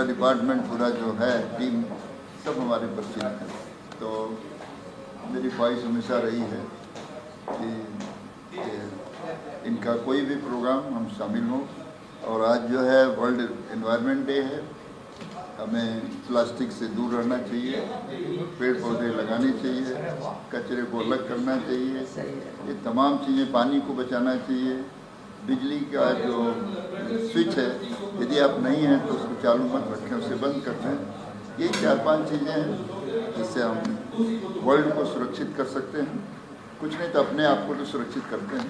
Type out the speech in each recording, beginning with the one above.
Department पूरा जो है टीम सब हमारे परिचित हैं। तो मेरी ख्वाहिश हमेशा रही है कि इनका कोई भी प्रोग्राम हम शामिल हों। और आज जो है वर्ल्ड एनवायरनमेंट डे है। हमें प्लास्टिक से दूर रहना चाहिए, पेड़ पौधे लगाने चाहिए, कचरे को अलग करना चाहिए, ये तमाम चीज़ें, पानी को बचाना चाहिए। बिजली का जो स्विच है यदि आप नहीं हैं तो उसको चालू मत रखें, उसे बंद कर दें। ये 4-5 चीज़ें हैं जिससे हम वर्ल्ड को सुरक्षित कर सकते हैं। कुछ नहीं तो अपने आप को तो सुरक्षित करते हैं।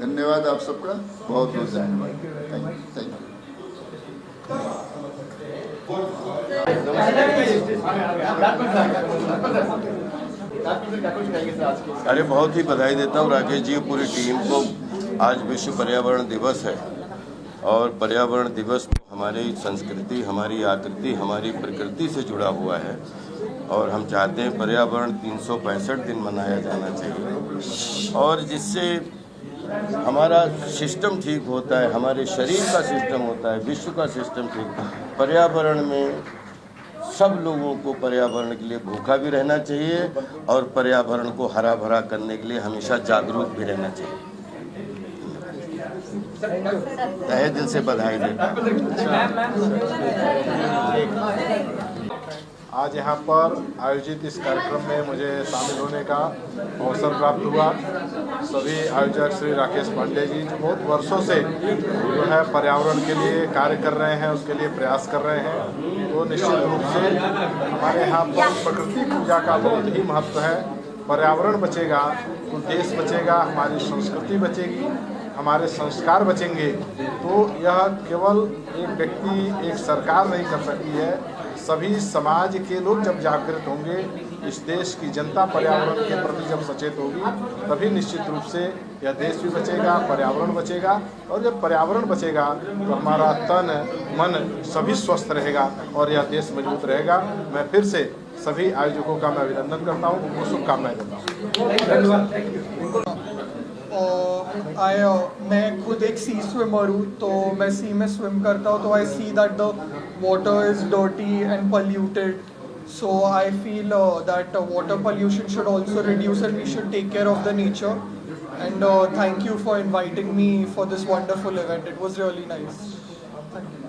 धन्यवाद आप सबका, बहुत बहुत धन्यवाद। Thank you. अरे बहुत ही बधाई देता हूँ राकेश जी, पूरी टीम को। आज विश्व पर्यावरण दिवस है और पर्यावरण दिवस हमारी संस्कृति, हमारी आकृति, हमारी प्रकृति से जुड़ा हुआ है और हम चाहते हैं पर्यावरण 365 दिन मनाया जाना चाहिए और जिससे हमारा सिस्टम ठीक होता है, हमारे शरीर का सिस्टम होता है, विश्व का सिस्टम ठीक। पर्यावरण में सब लोगों को पर्यावरण के लिए भूखा भी रहना चाहिए और पर्यावरण को हरा भरा करने के लिए हमेशा जागरूक भी रहना चाहिए। तहे दिल से बधाई देता आज यहाँ पर आयोजित इस कार्यक्रम में मुझे शामिल होने का अवसर प्राप्त हुआ। सभी आयोजक श्री राकेश पांडे जी जो बहुत वर्षों से जो है पर्यावरण के लिए कार्य कर रहे हैं, उसके लिए प्रयास कर रहे हैं। तो निश्चित रूप से हमारे यहाँ पर प्रकृति पूजा का बहुत ही महत्व है। पर्यावरण बचेगा तो देश बचेगा, हमारी संस्कृति बचेगी, हमारे संस्कार बचेंगे। तो यह केवल एक व्यक्ति, एक सरकार नहीं कर सकती है। सभी समाज के लोग जब जागृत होंगे, इस देश की जनता पर्यावरण के प्रति जब सचेत होगी, तभी निश्चित रूप से यह देश भी बचेगा, पर्यावरण बचेगा। और जब पर्यावरण बचेगा तो हमारा तन मन सभी स्वस्थ रहेगा और यह देश मजबूत रहेगा। मैं फिर से सभी आयोजकों का मैं अभिनंदन करता हूँ, उनको शुभकामनाएं देता हूँ। मैं खुद एक सी स्विमर हूँ, तो मैं सी में स्विम करता हूँ, तो I see that the water is dirty and polluted. So I feel that water pollution should also reduce and we should take care of the nature. And thank you for inviting me for this wonderful event. It was really nice. Thank you.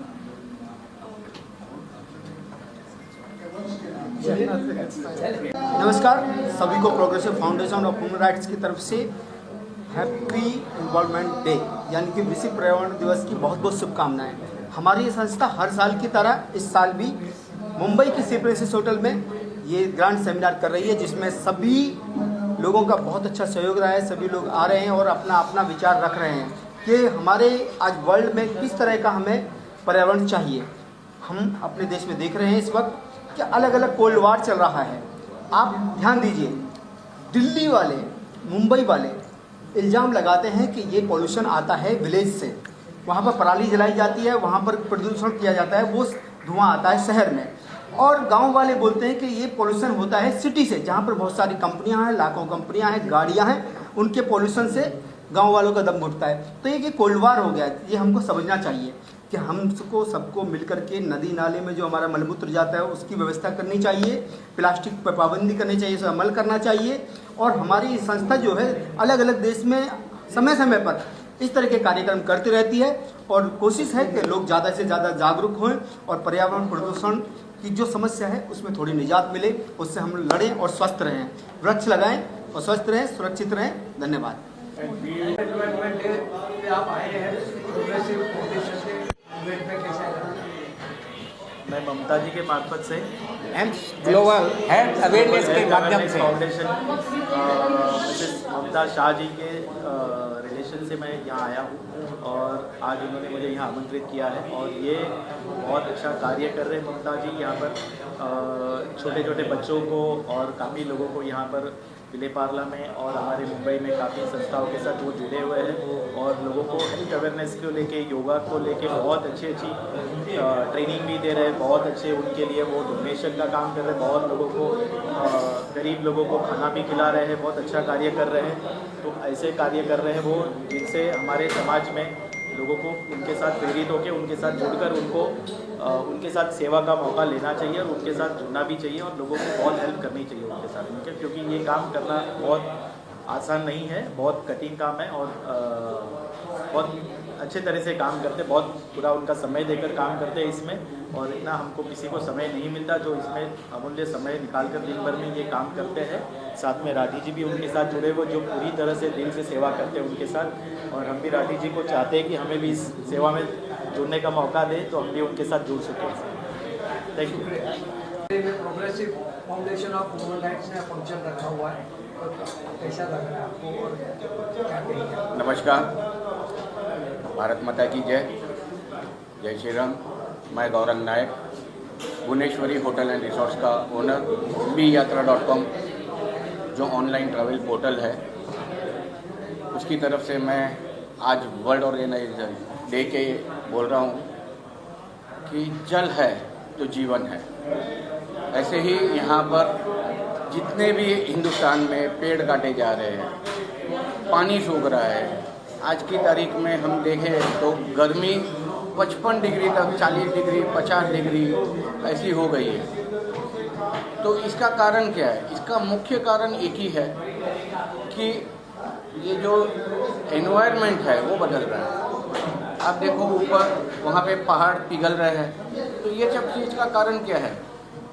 नमस्कार सभी को progressive foundation of human rights की तरफ से happy involvement day यानी कि विश्व पर्यावरण दिवस की बहुत बहुत शुभकामनाएं। हमारी ये संस्था हर साल की तरह इस साल भी मुंबई के सी प्रिंसेस होटल में ये ग्रांड सेमिनार कर रही है, जिसमें सभी लोगों का बहुत अच्छा सहयोग रहा है। सभी लोग आ रहे हैं और अपना अपना विचार रख रहे हैं कि हमारे आज वर्ल्ड में किस तरह का हमें पर्यावरण चाहिए। हम अपने देश में देख रहे हैं इस वक्त कि अलग अलग कोल्ड वार चल रहा है। आप ध्यान दीजिए, दिल्ली वाले, मुंबई वाले इल्ज़ाम लगाते हैं कि ये पॉल्यूशन आता है विलेज से, वहाँ पर पराली जलाई जाती है, वहाँ पर प्रदूषण किया जाता है, वो धुआं आता है शहर में। और गांव वाले बोलते हैं कि ये पॉल्यूशन होता है सिटी से, जहाँ पर बहुत सारी कंपनियाँ हैं, लाखों कंपनियाँ हैं, गाड़ियाँ हैं, उनके पॉल्यूशन से गांव वालों का दम घुटता है। तो ये कोल्ड वार हो गया है। ये हमको समझना चाहिए कि हमको सबको मिलकर के नदी नाले में जो हमारा मलमूत्र जाता है उसकी व्यवस्था करनी चाहिए, प्लास्टिक पर पाबंदी करनी चाहिए, इसे अमल करना चाहिए। और हमारी संस्था जो है अलग अलग देश में समय समय पर इस तरह के कार्यक्रम करती रहती है और कोशिश है कि लोग ज़्यादा से ज़्यादा जागरूक हों और पर्यावरण प्रदूषण की जो समस्या है उसमें थोड़ी निजात मिले, उससे हम लड़ें और स्वस्थ रहें। वृक्ष लगाएं और स्वस्थ रहें, सुरक्षित रहें। धन्यवाद। मैं ममता जी के मार्फत से ग्लोबल हेल्थ अवेयरनेस के माध्यम से फाउंडेशन ममता शाह जी के रिलेशन से मैं यहाँ आया हूँ और आज उन्होंने मुझे यहाँ आमंत्रित किया है और ये बहुत अच्छा कार्य कर रहे हैं ममता जी। यहाँ पर छोटे छोटे बच्चों को और काफ़ी लोगों को यहाँ पर विलेपार्ला में और हमारे मुंबई में काफ़ी संस्थाओं के साथ वो जुड़े हुए हैं और लोगों को हेल्थ अवेयरनेस को लेके, योगा को लेके बहुत अच्छी ट्रेनिंग भी दे रहे हैं। बहुत अच्छे उनके लिए वो डोनेशन का काम कर रहे हैं, बहुत लोगों को, गरीब लोगों को खाना भी खिला रहे हैं, बहुत अच्छा कार्य कर रहे हैं। तो ऐसे कार्य कर रहे हैं वो, जिनसे हमारे समाज में लोगों को उनके साथ प्रेरित होकर, उनके साथ जुड़कर उनको उनके साथ सेवा का मौका लेना चाहिए और उनके साथ जुड़ना भी चाहिए और लोगों को बहुत हेल्प करनी चाहिए उनके साथ उनके, क्योंकि ये काम करना बहुत आसान नहीं है, बहुत कठिन काम है और बहुत अच्छे तरह से काम करते, बहुत पूरा उनका समय देकर काम करते हैं इसमें और इतना हमको किसी को समय नहीं मिलता जो इसमें अमूल्य समय निकालकर दिन भर में ये काम करते हैं। साथ में राठी जी भी उनके साथ जुड़े हुए जो पूरी तरह से दिल से सेवा करते हैं उनके साथ और हम भी राठी जी को चाहते हैं कि हमें भी इस सेवा में जुड़ने का मौका दें तो हम भी उनके साथ जुड़ सकें। Thank you. Progressive foundation of human rights ने फंक्शन रखा हुआ है, कैसा लग रहा है आपको और क्या कहेंगे? नमस्कार, भारत माता की जय, जय श्री राम। मैं गौरंग नायक, भुवनेश्वरी होटल एंड रिसोर्ट्स का ओनर, biyatra.com जो ऑनलाइन ट्रैवल पोर्टल है उसकी तरफ से मैं आज वर्ल्ड ऑर्गेनाइजर डे के बोल रहा हूँ कि जल है तो जीवन है। ऐसे ही यहाँ पर जितने भी हिंदुस्तान में पेड़ काटे जा रहे हैं, पानी सूख रहा है। आज की तारीख में हम देखें तो गर्मी 55 डिग्री तक, 40 डिग्री, 50 डिग्री ऐसी हो गई है। तो इसका कारण क्या है? इसका मुख्य कारण एक ही है कि ये जो एनवायरनमेंट है वो बदल रहा है। आप देखो ऊपर वहाँ पे पहाड़ पिघल रहे हैं, तो ये सब चीज़ का कारण क्या है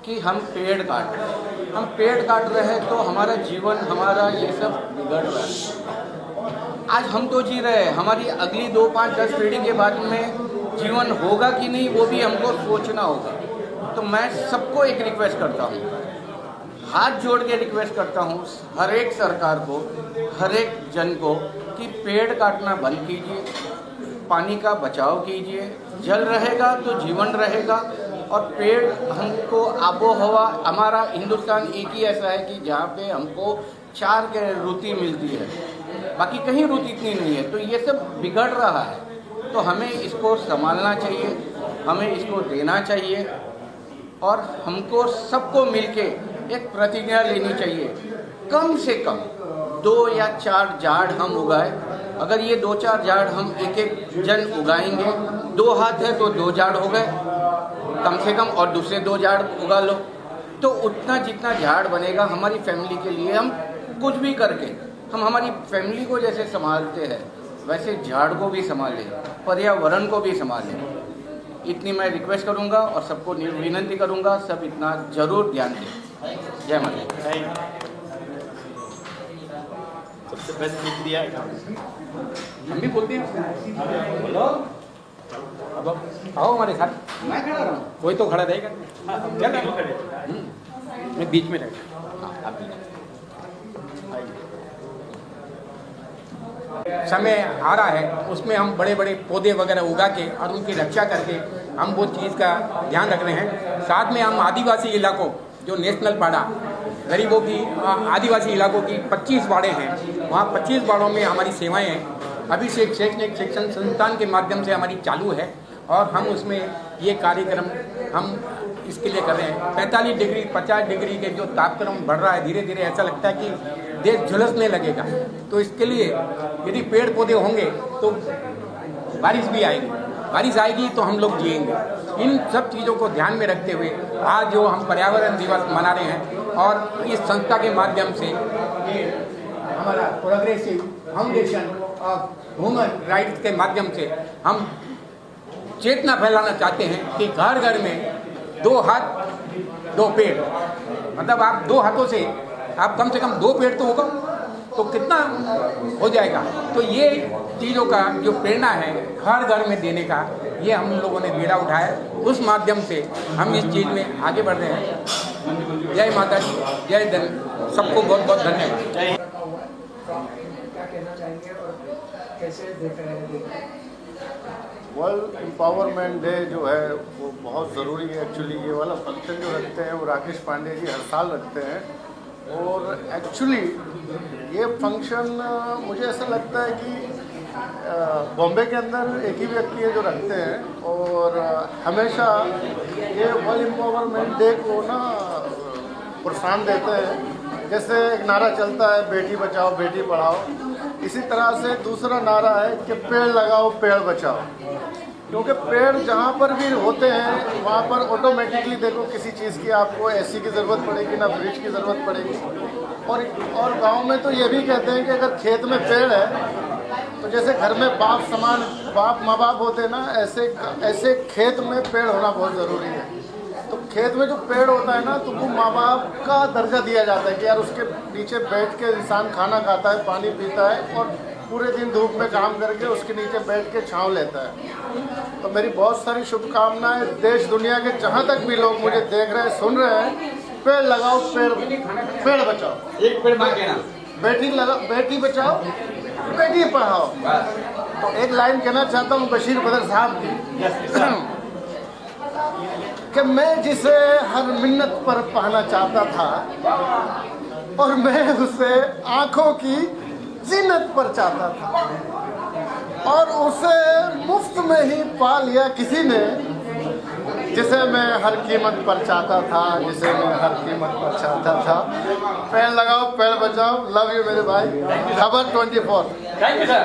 कि हम पेड़ काट रहे हैं। हम पेड़ काट रहे हैं तो हमारा जीवन, हमारा ये सब बिगड़ रहा है। आज हम तो जी रहे हैं, हमारी अगली 2, 5, 10 पीढ़ी के बाद में जीवन होगा कि नहीं वो भी हमको सोचना होगा। तो मैं सबको एक रिक्वेस्ट करता हूँ, हाथ जोड़ के रिक्वेस्ट करता हूँ हर एक सरकार को, हर एक जन को कि पेड़ काटना बंद कीजिए, पानी का बचाव कीजिए। जल रहेगा तो जीवन रहेगा और पेड़ हमको आबो हवा, हमारा हिंदुस्तान एक ही ऐसा है कि जहाँ पे हमको 4 के ऋतु मिलती है, बाकी कहीं ऋतु इतनी नहीं है। तो ये सब बिगड़ रहा है, तो हमें इसको संभालना चाहिए, हमें इसको देना चाहिए और हमको सबको मिलके एक प्रतिज्ञा लेनी चाहिए। कम से कम 2 या 4 झाड़ हम उगाए। अगर ये 2-4 झाड़ हम एक जन उगाएंगे, 2 हाथ है तो 2 झाड़ हो गए कम से कम, और दूसरे 2 झाड़ उगा लो, तो उतना जितना झाड़ बनेगा हमारी फैमिली के लिए, हम कुछ भी करके हम हमारी फैमिली को जैसे संभालते हैं वैसे झाड़ को भी संभालें, पर्यावरण को भी संभालें। इतनी मैं रिक्वेस्ट करूंगा और सबको विनती करूंगा, सब इतना जरूर ध्यान दें। जय माता। सबसे बेस्ट टिप दिया है, हम भी बोलते हैं बोलो, अब आओ हमारे साथ। मैं खड़ा रहा हूँ, कोई तो खड़ा रहेगा। मैं बीच में रहेगा। हाँ, आप समय आ रहा है उसमें हम बड़े बड़े पौधे वगैरह उगा के और उनकी रक्षा करके हम वो चीज़ का ध्यान रख रहे हैं। साथ में हम आदिवासी इलाकों जो नेशनल पाड़ा गरीबों की आदिवासी इलाकों की 25 बाड़े हैं, वहाँ 25 बाड़ों में हमारी सेवाएं हैं। अभी से शैक्षणिक शिक्षण संस्थान के माध्यम से हमारी चालू है और हम उसमें ये कार्यक्रम हम इसके लिए कर रहे हैं। 45 डिग्री 50 डिग्री के जो तापक्रम बढ़ रहा है, धीरे धीरे ऐसा लगता है कि देश झुलसने लगेगा। तो इसके लिए यदि पेड़ पौधे होंगे तो बारिश भी आएगी, बारिश आएगी तो हम लोग जिएंगे। इन सब चीज़ों को ध्यान में रखते हुए आज जो हम पर्यावरण दिवस मना रहे हैं और इस संस्था के माध्यम से ये हमारा progressive foundation of human rights के माध्यम से हम चेतना फैलाना चाहते हैं कि घर घर में 2 हाथ 2 पेड़, मतलब आप 2 हाथों से आप कम से कम 2 पेड़ तो होगा तो कितना हो जाएगा। तो ये चीज़ों का जो प्रेरणा है हर घर में देने का, ये हम लोगों ने बीड़ा उठाया, उस माध्यम से हम इस चीज़ में आगे बढ़ रहे हैं। जय माता दी, जय धन, सबको बहुत बहुत धन्यवाद। क्या कहना चाहेंगे और कैसे देख रहे हैं? वर्ल्ड एम्पावरमेंट डे जो है वो बहुत ज़रूरी है। एक्चुअली ये वाला फंक्शन जो रखते हैं वो राकेश पांडे जी हर साल रखते हैं और एक्चुअली ये फंक्शन मुझे ऐसा लगता है कि बॉम्बे के अंदर एक ही व्यक्ति है जो रखते हैं और हमेशा ये वर्ल्ड एम्पावरमेंट डे को ना प्रोत्साहन देते हैं। जैसे एक नारा चलता है बेटी बचाओ बेटी पढ़ाओ, इसी तरह से दूसरा नारा है कि पेड़ लगाओ पेड़ बचाओ। क्योंकि पेड़ जहाँ पर भी होते हैं वहाँ पर ऑटोमेटिकली देखो किसी चीज़ की आपको एसी की ज़रूरत पड़ेगी, ना फ्रिज की ज़रूरत पड़ेगी। और गांव में तो ये भी कहते हैं कि अगर खेत में पेड़ है तो जैसे घर में बाप माँ बाप होते हैं ना, ऐसे खेत में पेड़ होना बहुत ज़रूरी है। तो खेत में जो पेड़ होता है ना, तो वो माँ बाप का दर्जा दिया जाता है कि यार उसके नीचे बैठ के इंसान खाना खाता है, पानी पीता है और पूरे दिन धूप में काम करके उसके नीचे बैठ के छांव लेता है। तो मेरी बहुत सारी शुभकामनाएं देश दुनिया के जहाँ तक भी लोग मुझे देख रहे हैं, सुन रहे हैं। पेड़ लगाओ, पेड़ बचाओ। एक पेड़ बेटी बचाओ, बेटी पढ़ाओ। तो एक लाइन कहना चाहता हूँ बशीर बदर साहब की कि मैं जिसे हर मिन्नत पर पाना चाहता था और मैं उसे आंखों की जीनत पर चाहता था और उसे मुफ्त में ही पा लिया किसी ने, जिसे मैं हर कीमत पर चाहता था, जिसे मैं हर कीमत पर चाहता था। पेड़ लगाओ, पेड़ बचाओ। लव यू मेरे भाई। खबर 24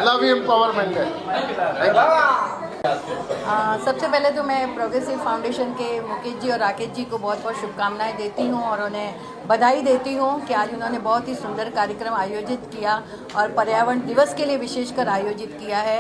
लव यू एम्पावरमेंट है। सबसे पहले तो मैं प्रोग्रेसिव फाउंडेशन के मुकेश जी और राकेश जी को बहुत बहुत शुभकामनाएं देती हूं और उन्हें बधाई देती हूं कि आज उन्होंने बहुत ही सुंदर कार्यक्रम आयोजित किया और पर्यावरण दिवस के लिए विशेषकर आयोजित किया है।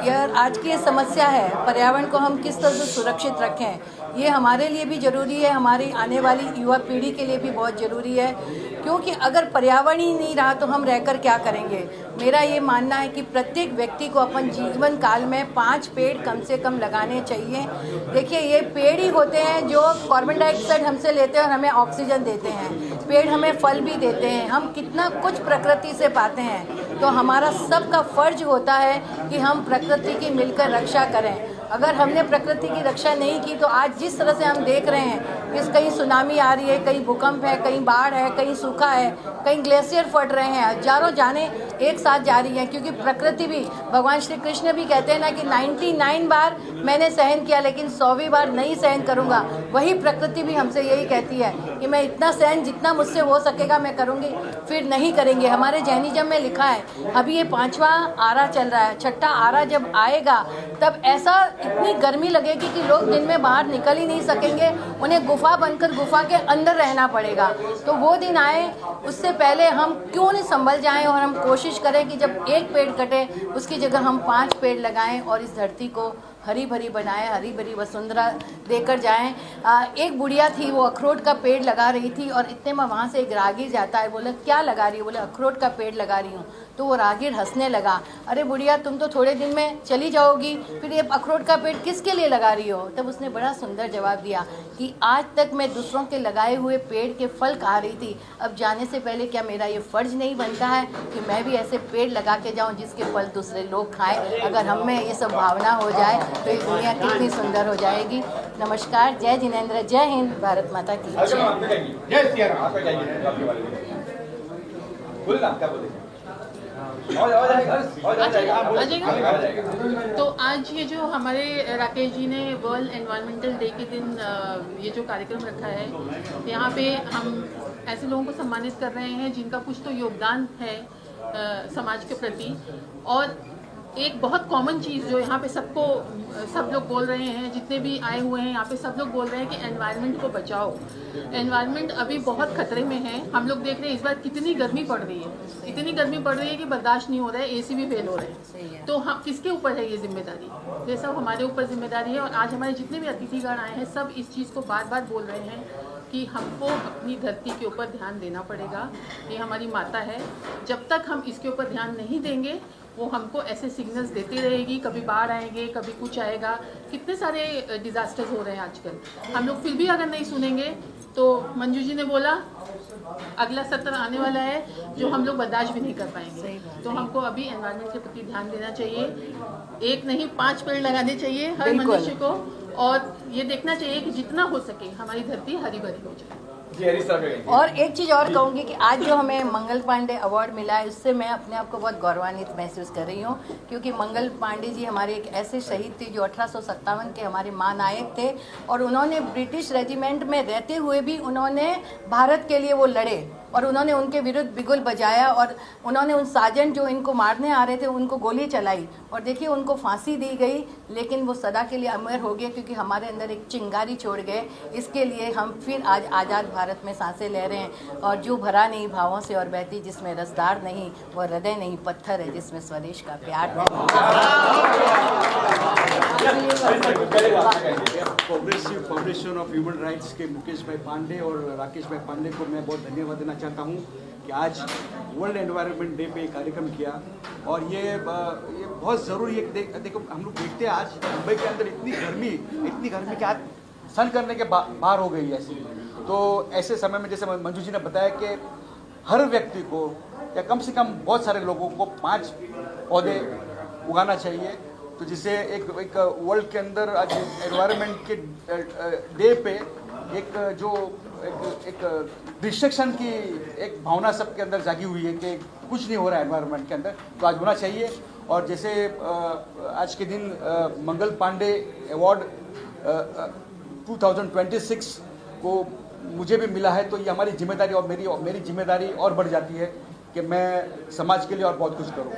यह आज की ये समस्या है, पर्यावरण को हम किस तरह से सुरक्षित रखें, ये हमारे लिए भी ज़रूरी है, हमारी आने वाली युवा पीढ़ी के लिए भी बहुत ज़रूरी है। क्योंकि अगर पर्यावरण ही नहीं रहा तो हम रहकर क्या करेंगे। मेरा ये मानना है कि प्रत्येक व्यक्ति को अपन जीवन काल में 5 पेड़ कम से कम लगाने चाहिए। देखिए, ये पेड़ ही होते हैं जो कार्बन डाइऑक्साइड हमसे लेते हैं और हमें ऑक्सीजन देते हैं। पेड़ हमें फल भी देते हैं, हम कितना कुछ प्रकृति से पाते हैं। तो हमारा सबका फर्ज होता है कि हम प्रकृति की मिलकर रक्षा करें। अगर हमने प्रकृति की रक्षा नहीं की तो आज जिस तरह से हम देख रहे हैं कि कहीं सुनामी आ रही है, कहीं भूकंप है, कहीं बाढ़ है, कहीं सूखा है, कहीं ग्लेशियर फट रहे हैं, हजारों जाने एक साथ जा रही हैं। क्योंकि प्रकृति भी, भगवान श्री कृष्ण भी कहते हैं ना कि 99 बार मैंने सहन किया लेकिन 100वीं बार नहीं सहन करूँगा। वही प्रकृति भी हमसे यही कहती है कि मैं इतना सहन जितना मुझसे हो सकेगा मैं करूँगी, फिर नहीं करेंगे। हमारे जैनिज्म में लिखा है, अभी ये 5वां आरा चल रहा है, 6ठा आरा जब आएगा तब ऐसा इतनी गर्मी लगेगी कि लोग दिन में बाहर निकल ही नहीं सकेंगे, उन्हें गुफा बनकर गुफा के अंदर रहना पड़ेगा। तो वो दिन आए, उससे पहले हम क्यों नहीं संभल जाएं और हम कोशिश करें कि जब एक पेड़ कटे उसकी जगह हम 5 पेड़ लगाएं और इस धरती को हरी भरी बनाएं, हरी भरी वसुंधरा देकर जाएं। एक बुढ़िया थी, वो अखरोट का पेड़ लगा रही थी और इतने में वहाँ से एक राहगीर जाता है, बोले क्या लगा रही हो? बोले अखरोट का पेड़ लगा रही हूँ। तो वो राहगीर हंसने लगा, अरे बुढ़िया तुम तो थोड़े दिन में चली जाओगी, फिर ये अखरोट का पेड़ किसके लिए लगा रही हो? तब उसने बड़ा सुंदर जवाब दिया कि आज तक मैं दूसरों के लगाए हुए पेड़ के फल खा रही थी, अब जाने से पहले क्या मेरा ये फर्ज नहीं बनता है कि मैं भी ऐसे पेड़ लगा के जाऊँ जिसके फल दूसरे लोग खाएं। अगर हम में ये सब भावना हो जाए तो ये दुनिया कितनी सुंदर हो जाएगी। नमस्कार, जय जिनेंद्र, जय हिंद, भारत माता की तो आज ये जो हमारे राकेश जी ने वर्ल्ड एनवायरमेंटल डे के दिन ये जो कार्यक्रम रखा है, यहाँ पे हम ऐसे लोगों को सम्मानित कर रहे हैं जिनका कुछ तो योगदान है समाज के प्रति। और एक बहुत कॉमन चीज़ जो यहाँ पे सब लोग बोल रहे हैं, जितने भी आए हुए हैं यहाँ पे सब लोग बोल रहे हैं कि एनवायरनमेंट को बचाओ। एनवायरनमेंट अभी बहुत खतरे में है। हम लोग देख रहे हैं इस बार कितनी गर्मी पड़ रही है, इतनी गर्मी पड़ रही है कि बर्दाश्त नहीं हो रहा है, एसी भी फेल हो रहे हैं। तो हम किसके ऊपर है ये जिम्मेदारी? ये सब हमारे ऊपर जिम्मेदारी है। और आज हमारे जितने भी अतिथिगण आए हैं सब इस चीज़ को बार बार बोल रहे हैं कि हमको अपनी धरती के ऊपर ध्यान देना पड़ेगा। ये हमारी माता है, जब तक हम इसके ऊपर ध्यान नहीं देंगे वो हमको ऐसे सिग्नल्स देती रहेगी, कभी बाढ़ आएंगे, कभी कुछ आएगा। कितने सारे डिजास्टर्स हो रहे हैं आजकल। हम लोग फिर भी अगर नहीं सुनेंगे तो मंजू जी ने बोला अगला सत्र आने वाला है जो हम लोग बर्दाश्त भी नहीं कर पाएंगे। तो हमको अभी एनवायरनमेंट के प्रति ध्यान देना चाहिए। 1 नहीं 5 पेड़ लगाने चाहिए हर मनुष्य को। और ये देखना चाहिए कि जितना हो सके हमारी धरती हरी भरी हो जाए। और एक चीज़ और कहूँगी कि आज जो हमें मंगल पांडे अवार्ड मिला है, उससे मैं अपने आप को बहुत गौरवान्वित महसूस कर रही हूँ, क्योंकि मंगल पांडे जी हमारे एक ऐसे शहीद थे जो 1857 के हमारे महानायक थे, और उन्होंने ब्रिटिश रेजिमेंट में रहते हुए भी उन्होंने भारत के लिए वो लड़े, और उन्होंने उनके विरुद्ध बिगुल बजाया, और उन्होंने उन साजन जो इनको मारने आ रहे थे उनको गोली चलाई, और देखिए उनको फांसी दी गई, लेकिन वो सदा के लिए अमर हो गए, क्योंकि हमारे अंदर एक चिंगारी छोड़ गए। इसके लिए हम फिर आज आज़ाद भारत में सांसें ले रहे हैं। और जो भरा नहीं भावों से और बहती जिसमें रसदार नहीं, वो हृदय नहीं पत्थर है जिसमें स्वदेश का प्यार नहीं। Progressive foundation of human rights के मुकेश भाई पांडे और राकेश भाई पांडे को मैं बहुत धन्यवाद देना चाहता हूँ कि आज वर्ल्ड एनवायरनमेंट डे पे कार्यक्रम किया, और ये बहुत ज़रूरी है। देखो हम लोग देखते हैं आज मुंबई के अंदर इतनी गर्मी कि आज सहन करने के बाहर हो गई है ऐसी। तो ऐसे समय में जैसे मंजू जी ने बताया कि हर व्यक्ति को या कम से कम बहुत सारे लोगों को 5 पौधे उगाना चाहिए। तो जिससे एक वर्ल्ड के अंदर आज एनवायरनमेंट के डे पे एक डिस्ट्रक्शन की एक भावना सबके अंदर जागी हुई है कि कुछ नहीं हो रहा है एनवायरनमेंट के अंदर, तो आज होना चाहिए। और जैसे आज के दिन मंगल पांडे अवार्ड 2026 को मुझे भी मिला है, तो ये हमारी जिम्मेदारी और मेरी जिम्मेदारी और बढ़ जाती है कि मैं समाज के लिए और बहुत कुछ करूँ।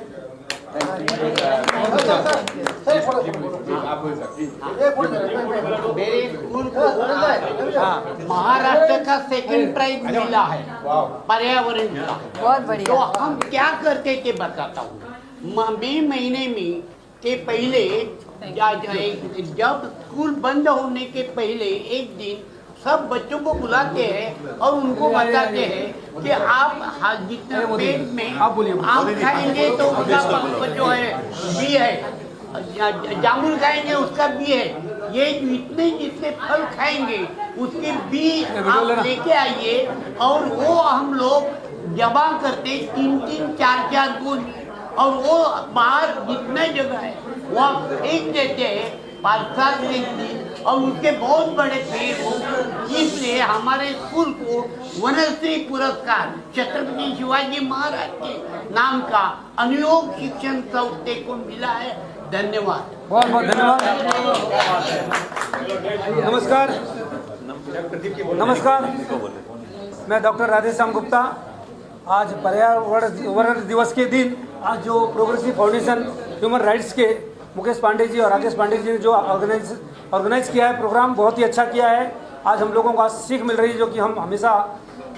मेरे स्कूल को महाराष्ट्र का सेकंड प्राइज मिला है पर्यावरण का। बहुत बढ़िया। तो हम क्या करते थे बताता हूँ। मई महीने में के पहले जब स्कूल बंद होने के पहले एक दिन सब बच्चों को बुलाते हैं और उनको बताते हैं कि आप जितना पेट में आम खाएंगे तो उसका जो है बी है, जामुन खाएंगे उसका बी है, ये जितने फल खाएंगे उसके बी आप लेके आइए, और वो हम लोग जमा करते 3-3, 4-4 गुण, और वो बाहर जितना जगह है वहाँ फेंक देते हैं 5-7 दिन, और उसके बहुत बड़े पेड़ हो। इसलिए हमारे स्कूल को वनश्री पुरस्कार छत्रपति शिवाजी महाराज के नाम का अनुयोग शिक्षण संस्था को मिला है। धन्यवाद। बहुत बहुत धन्यवाद। नमस्कार, मैं डॉक्टर राधेश्याम गुप्ता। आज पर्यावरण दिवस के दिन आज जो प्रोग्रेसिव फाउंडेशन ह्यूमन राइट्स के मुकेश पांडे जी और राकेश पांडे जी ने जो ऑर्गेनाइज किया है प्रोग्राम, बहुत ही अच्छा किया है। आज हम लोगों को आज सीख मिल रही है, जो कि हम हमेशा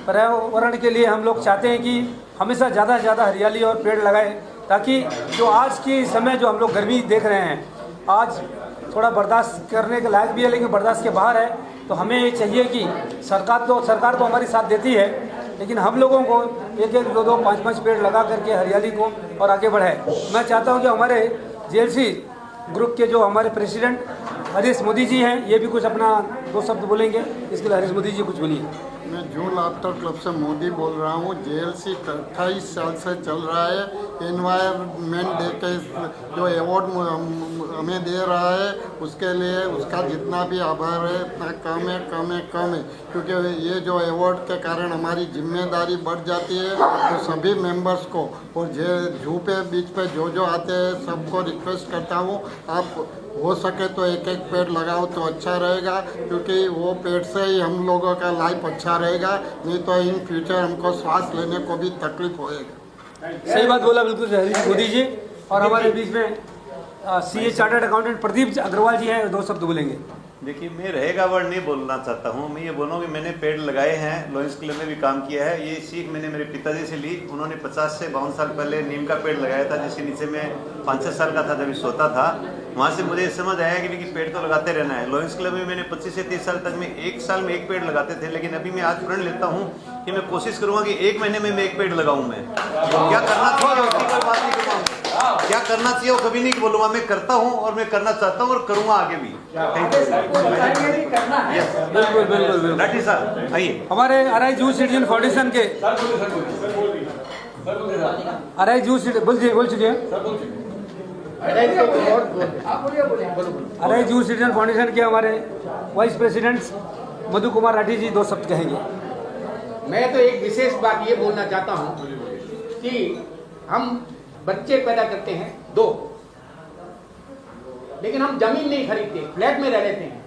पर्यावरण के लिए हम लोग चाहते हैं कि हमेशा ज़्यादा से ज़्यादा हरियाली और पेड़ लगाएं, ताकि जो आज के समय जो हम लोग गर्मी देख रहे हैं, आज थोड़ा बर्दाश्त करने के लायक भी है लेकिन बर्दाश्त के बाहर है। तो हमें ये चाहिए कि सरकार तो हमारी साथ देती है, लेकिन हम लोगों को 1-1, 2-2, 5-5 पेड़ लगा करके हरियाली को और आगे बढ़ाए। मैं चाहता हूँ कि हमारे JLC ग्रुप के जो हमारे प्रेसिडेंट हरीश मोदी जी हैं, ये भी कुछ अपना 2 शब्द बोलेंगे। इसके लिए हरीश मोदी जी कुछ बोलिए। मैं जून लाफ्टर क्लब से मोदी बोल रहा हूँ। JLC 28 साल से चल रहा है। एनवायरनमेंट डे के जो अवार्ड हमें दे रहा है उसके लिए उसका जितना भी आभार है इतना कम है, क्योंकि ये जो अवार्ड के कारण हमारी जिम्मेदारी बढ़ जाती है। तो सभी मेंबर्स को और जू पे बीच पे जो आते हैं सबको रिक्वेस्ट करता हूँ, आप हो सके तो 1-1 पेड़ लगाओ तो अच्छा रहेगा, क्योंकि वो पेड़ से ही हम लोगों का लाइफ अच्छा रहेगा, नहीं तो इन फ्यूचर हमको सांस लेने को भी तकलीफ होएगा। सही बात बोला बिल्कुल हरीश मोदी जी। और हमारे बीच में CA chartered accountant Pradeep Agarwal ji हैं, 2 शब्द बोलेंगे। देखिए, मैं रहेगा वर्ड नहीं बोलना चाहता हूँ। मैं ये बोलूँ कि मैंने पेड़ लगाए हैं, लॉयंस क्लब में भी काम किया है। ये सीख मैंने मेरे पिताजी से ली। उन्होंने 50 से 52 साल पहले नीम का पेड़ लगाया था, जिसके नीचे मैं 5-6 साल का था जब सोता था। वहाँ से मुझे समझ आया कि पेड़ तो लगाते रहना है। लॉयंस क्लब में मैंने 25 से 30 साल तक में 1 साल में 1 पेड़ लगाते थे, लेकिन अभी मैं आज प्रण लेता हूँ कि मैं कोशिश करूँगा कि 1 महीने में मैं 1 पेड़ लगाऊँ। मैं क्या करना चाहिए उसकी कोई बात नहीं करूँगा, क्या करना चाहिए वो कभी नहीं बोलूँगा। मैं करता हूँ और मैं करना चाहता हूँ और करूँगा आगे भी। बिल्कुल लाठी साहब आइए। हमारे अराई जू सिटीजन फाउंडेशन के अराई जू बोल चुके हैं अरे जू सिटीजन फाउंडेशन के हमारे वाइस प्रेसिडेंट मधु कुमार राठी जी 2 शब्द कहेंगे। मैं तो एक विशेष बात ये बोलना चाहता हूँ कि हम बच्चे पैदा करते हैं 2, लेकिन हम जमीन नहीं खरीदते, फ्लैट में रह लेते हैं।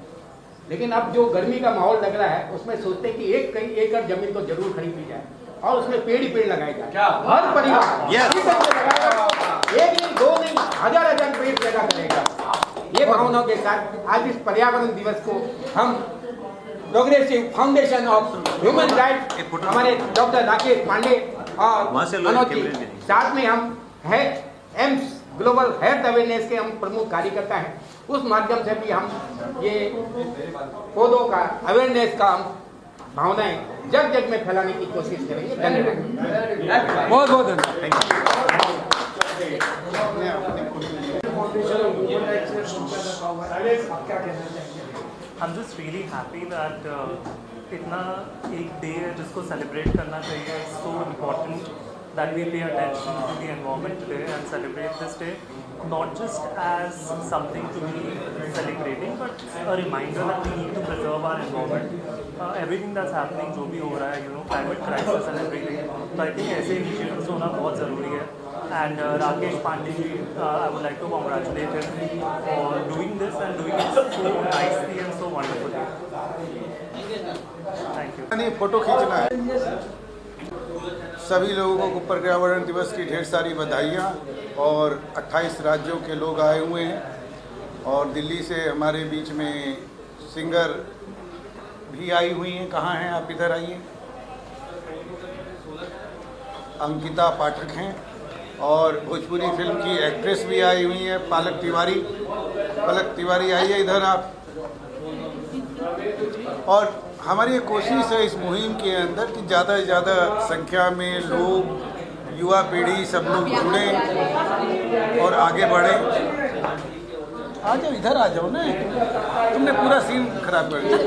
लेकिन अब जो गर्मी का माहौल लग रहा है उसमें सोचते हैं कि कई एकड़ जमीन तो जरूर खरीद ली जाए और उसमें पेड़ ही पेड़ लगाए जाए। हर परिवार एक नहीं 2 नहीं 1000 पेड़ पैदा करेगा। ये भावनाओं के साथ आज इस पर्यावरण दिवस को हम progressive foundation of human rights हमारे डॉक्टर राकेश पांडे और मनोज जी, साथ में हम है एम्स ग्लोबल हेल्थ अवेयरनेस के हम प्रमुख कार्यकर्ता हैं, उस माध्यम से भी हम ये पौधों का अवेयरनेस का हम भावनाएं जग जग में फैलाने की कोशिश करेंगे। धन्यवाद, बहुत बहुत धन्यवाद। I'm just really happy that इतना एक डे है जिसको सेलिब्रेट करना चाहिए। It's so important that we pay attention to the environment today and celebrate this day, not just as something to be celebrating, but a reminder that we need to preserve our environment. Everything that's happening, जो भी हो रहा है, climate crisis and everything. So I think ऐसे initiatives होना बहुत ज़रूरी है. And Rakesh Pandey ji, I would like to congratulate him for doing this and doing it so nicely and so wonderfully. Thank you. Photo खींचना है। सभी लोगों को पर्यावरण दिवस की ढेर सारी बधाइयाँ और 28 राज्यों के लोग आए हुए हैं और दिल्ली से हमारे बीच में सिंगर भी आई हुई हैं। कहाँ हैं आप? इधर आइए। अंकिता पाठक हैं और भोजपुरी फिल्म की एक्ट्रेस भी आई हुई है पलक तिवारी आइए इधर आप। और हमारी ये कोशिश है इस मुहिम के अंदर कि ज़्यादा से ज़्यादा संख्या में लोग, युवा पीढ़ी सब लोग जुड़ें और आगे बढ़ें। आ जाओ, इधर आ जाओ ना, तुमने पूरा सीन खराब कर दिया।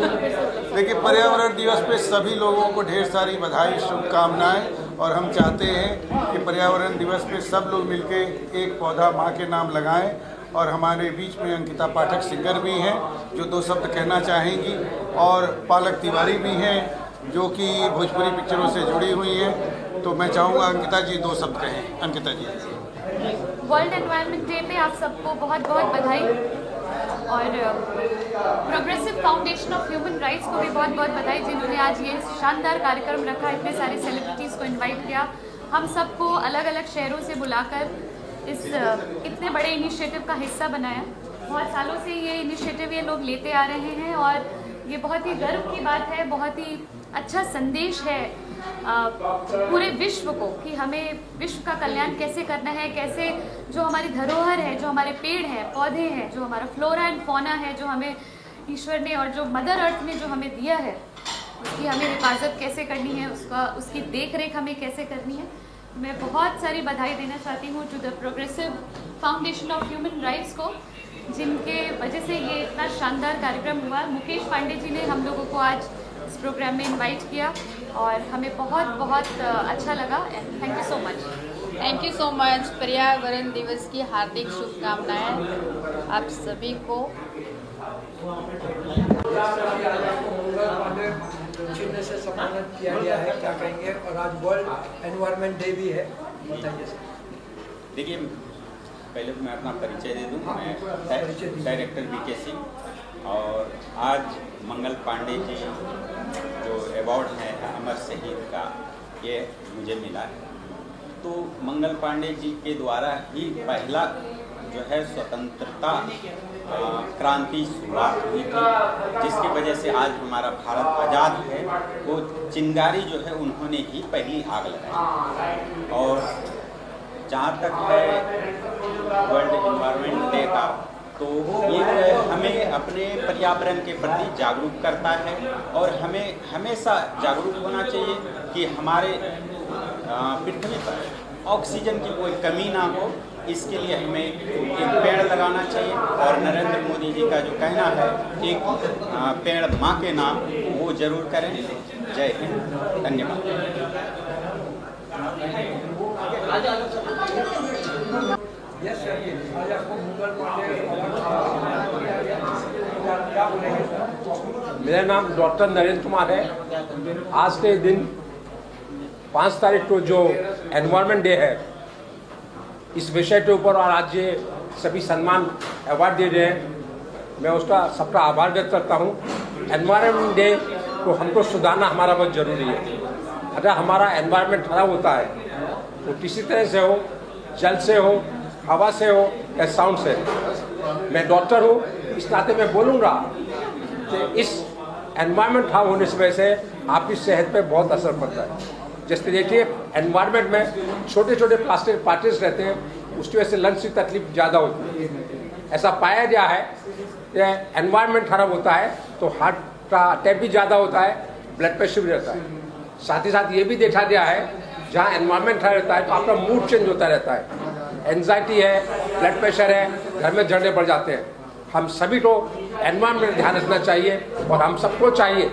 देखिए, पर्यावरण दिवस पे सभी लोगों को ढेर सारी बधाई, शुभकामनाएं। और हम चाहते हैं कि पर्यावरण दिवस पे सब लोग मिलके एक पौधा माँ के नाम लगाएं। और हमारे बीच में अंकिता पाठक सिंगर भी हैं जो 2 शब्द कहना चाहेंगी, और पलक तिवारी भी हैं जो कि भोजपुरी पिक्चरों से जुड़ी हुई हैं। तो मैं चाहूँगा अंकिता जी 2 शब्द कहें। अंकिता जी। वर्ल्ड एनवायरनमेंट डे पे आप सबको बहुत बहुत बधाई, और progressive foundation of human rights को भी बहुत बहुत बधाई जिन्होंने आज ये शानदार कार्यक्रम रखा, इतने सारे सेलिब्रिटीज़ को इनवाइट किया, हम सबको अलग अलग शहरों से बुलाकर इस इतने बड़े इनिशिएटिव का हिस्सा बनाया। बहुत सालों से ये इनिशिएटिव ये लोग लेते आ रहे हैं और ये बहुत ही गर्व की बात है, बहुत ही अच्छा संदेश है पूरे विश्व को कि हमें विश्व का कल्याण कैसे करना है, कैसे जो हमारी धरोहर है, जो हमारे पेड़ हैं, पौधे हैं, जो हमारा फ्लोरा एंड फौना है, जो हमें ईश्वर ने और जो मदर अर्थ ने जो हमें दिया है, उसकी हमें हिफाजत कैसे करनी है, उसकी देख रेख हमें कैसे करनी है। मैं बहुत सारी बधाई देना चाहती हूँ to the progressive foundation of human rights को, जिनके वजह से ये इतना शानदार कार्यक्रम हुआ। मुकेश पांडे जी ने हम लोगों को आज इस प्रोग्राम में इनवाइट किया और हमें बहुत बहुत अच्छा लगा। Thank you so much. Thank you so much. पर्यावरण दिवस की हार्दिक शुभकामनाएं आप सभी को। चिन्ह से सम्मानित किया गया है, क्या कहेंगे? और आज वर्ल्ड एनवायरनमेंट डे भी है, बताइए सर। देखिए, पहले तो मैं अपना परिचय दे दूं। मैं डायरेक्टर बीके सिंह, और आज मंगल पांडे जी जो अवार्ड है अमर शहीद का, ये मुझे मिला है। तो मंगल पांडे जी के द्वारा ही पहला जो है स्वतंत्रता क्रांति शुरुआत हुई थी, जिसकी वजह से आज हमारा भारत आज़ाद है। वो चिंगारी जो है उन्होंने ही पहली आग लगाई। और जहाँ तक है वर्ल्ड एनवायरनमेंट डे का, तो ये हमें अपने पर्यावरण के प्रति जागरूक करता है और हमें हमेशा जागरूक होना चाहिए कि हमारे पृथ्वी पर ऑक्सीजन की कोई कमी ना हो। इसके लिए हमें एक पेड़ लगाना चाहिए, और नरेंद्र मोदी जी का जो कहना है एक पेड़ माँ के नाम, वो जरूर करें। जय हिंद, धन्यवाद। यस सर, आज आपको मंगल पांडे क्या बोलेंगे? मेरा नाम डॉक्टर नरेंद्र कुमार है। आज के दिन 5 तारीख को जो एनवायरनमेंट डे है, इस विषय के ऊपर और आज ये सभी सम्मान अवार्ड दे रहे हैं, मैं उसका सबका आभार व्यक्त करता हूँ। एनवायरनमेंट डे को हमको सुधारना हमारा बहुत ज़रूरी है। अगर हमारा एनवायरनमेंट खराब होता है तो किसी तरह से हो, जल से हो, हवा से हो या साउंड से। मैं डॉक्टर हूँ, इस नाते मैं बोलूँगा कि इस एनवायरनमेंट खराब होने की वजह से आपकी सेहत पे बहुत असर पड़ता है। जैसे देखिए, एनवायरनमेंट में छोटे छोटे प्लास्टिक पार्टिकल्स रहते हैं, उसकी वजह से लंग्स की तकलीफ ज़्यादा होती है। ऐसा पाया गया है कि एनवायरनमेंट खराब होता है तो हार्ट का अटैक भी ज़्यादा होता है, ब्लड प्रेशर भी रहता है। साथ ही साथ ये भी देखा गया है, जहाँ एनवायरनमेंट खराब रहता है तो आपका मूड चेंज होता रहता है, एंजाइटी है, ब्लड प्रेशर है, घर में झगड़े पड़ जाते हैं। हम सभी को एनवायरनमेंट में ध्यान रखना चाहिए और हम सबको चाहिए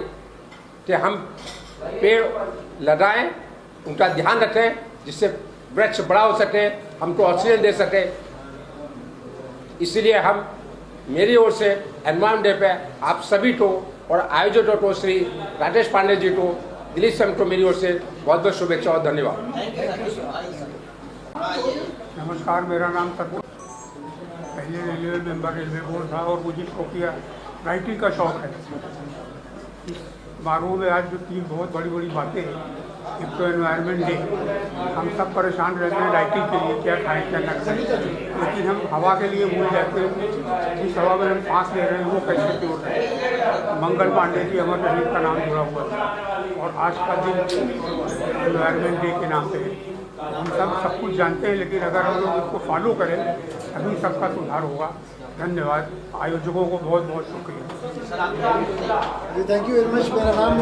कि हम पेड़ लगाएं, उनका ध्यान रखें, जिससे वृक्ष बड़ा हो सके, हमको ऑक्सीजन दे सके। इसलिए हम मेरी ओर से एनवायरनमेंट डे पे आप सभी को और आयोजकों को, श्री राकेश पांडे जी को, दिलीप सिंह को मेरी ओर से बहुत बहुत शुभेच्छा और धन्यवाद। नमस्कार, मेरा नाम तरुण, पहले रेलवे मेंबर रेलवे बोर्ड था और मुझे कॉपिया राइटिंग का शौक है। इस समारोह में आज जो 3 बहुत बड़ी बड़ी बातें हैं, एक तो एनवायरनमेंट डे, हम सब परेशान रहते हैं राइटिंग के लिए, क्या खाएं क्या ना खाएं, लेकिन हम हवा के लिए भूल जाते हैं। जिस हवा में हम सांस ले रहे हैं वो कैसे प्योर है। मंगल पांडे जी अमर शहीद का नाम जुड़ा हुआ है और आज का दिन एनवायरनमेंट डे के नाम पे है। हम सब कुछ जानते हैं, लेकिन अगर हम लोग इसको फॉलो करें तभी सबका सुधार होगा। धन्यवाद, आयोजकों को बहुत बहुत शुक्रिया। जी, थैंक यू वेरी मच। मेरा नाम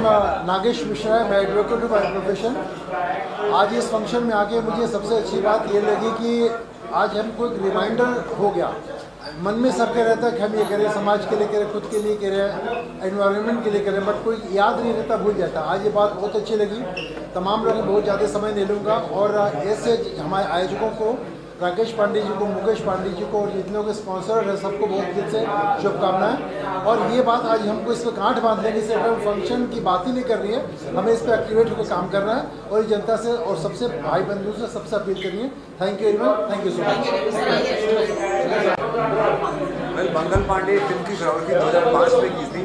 नागेश मिश्रा है, मैं एडवोकेट हूँ बाय प्रोफेशन। आज इस फंक्शन में आके मुझे सबसे अच्छी बात ये लगी कि आज हमको एक रिमाइंडर हो गया। मन में सबके रहता है कि हम ये करें, समाज के लिए करें, खुद के लिए करें, एनवायरनमेंट के लिए करें, बट कोई याद नहीं रहता, भूल जाता। आज ये बात बहुत अच्छी लगी। तमाम लोगों को बहुत ज़्यादा समय नहीं लूँगा और ऐसे हमारे आयोजकों को, राकेश पांडे जी को, मुकेश पांडे जी को और जितने के स्पॉन्सर है सबको बहुत दिल से शुभकामनाएं। और ये बात आज हमको इस पर गांठ बांधने की, सिर्फ हम फंक्शन की बात ही नहीं कर रही है, हमें इस पर एक्टिवेट होकर काम करना है और जनता से और सबसे भाई बंधु से सबसे अपील करनी है। Thank you very much, thank you so much. Mangal Pandey फिल्म की कोरियोग्राफी 2005 में की थी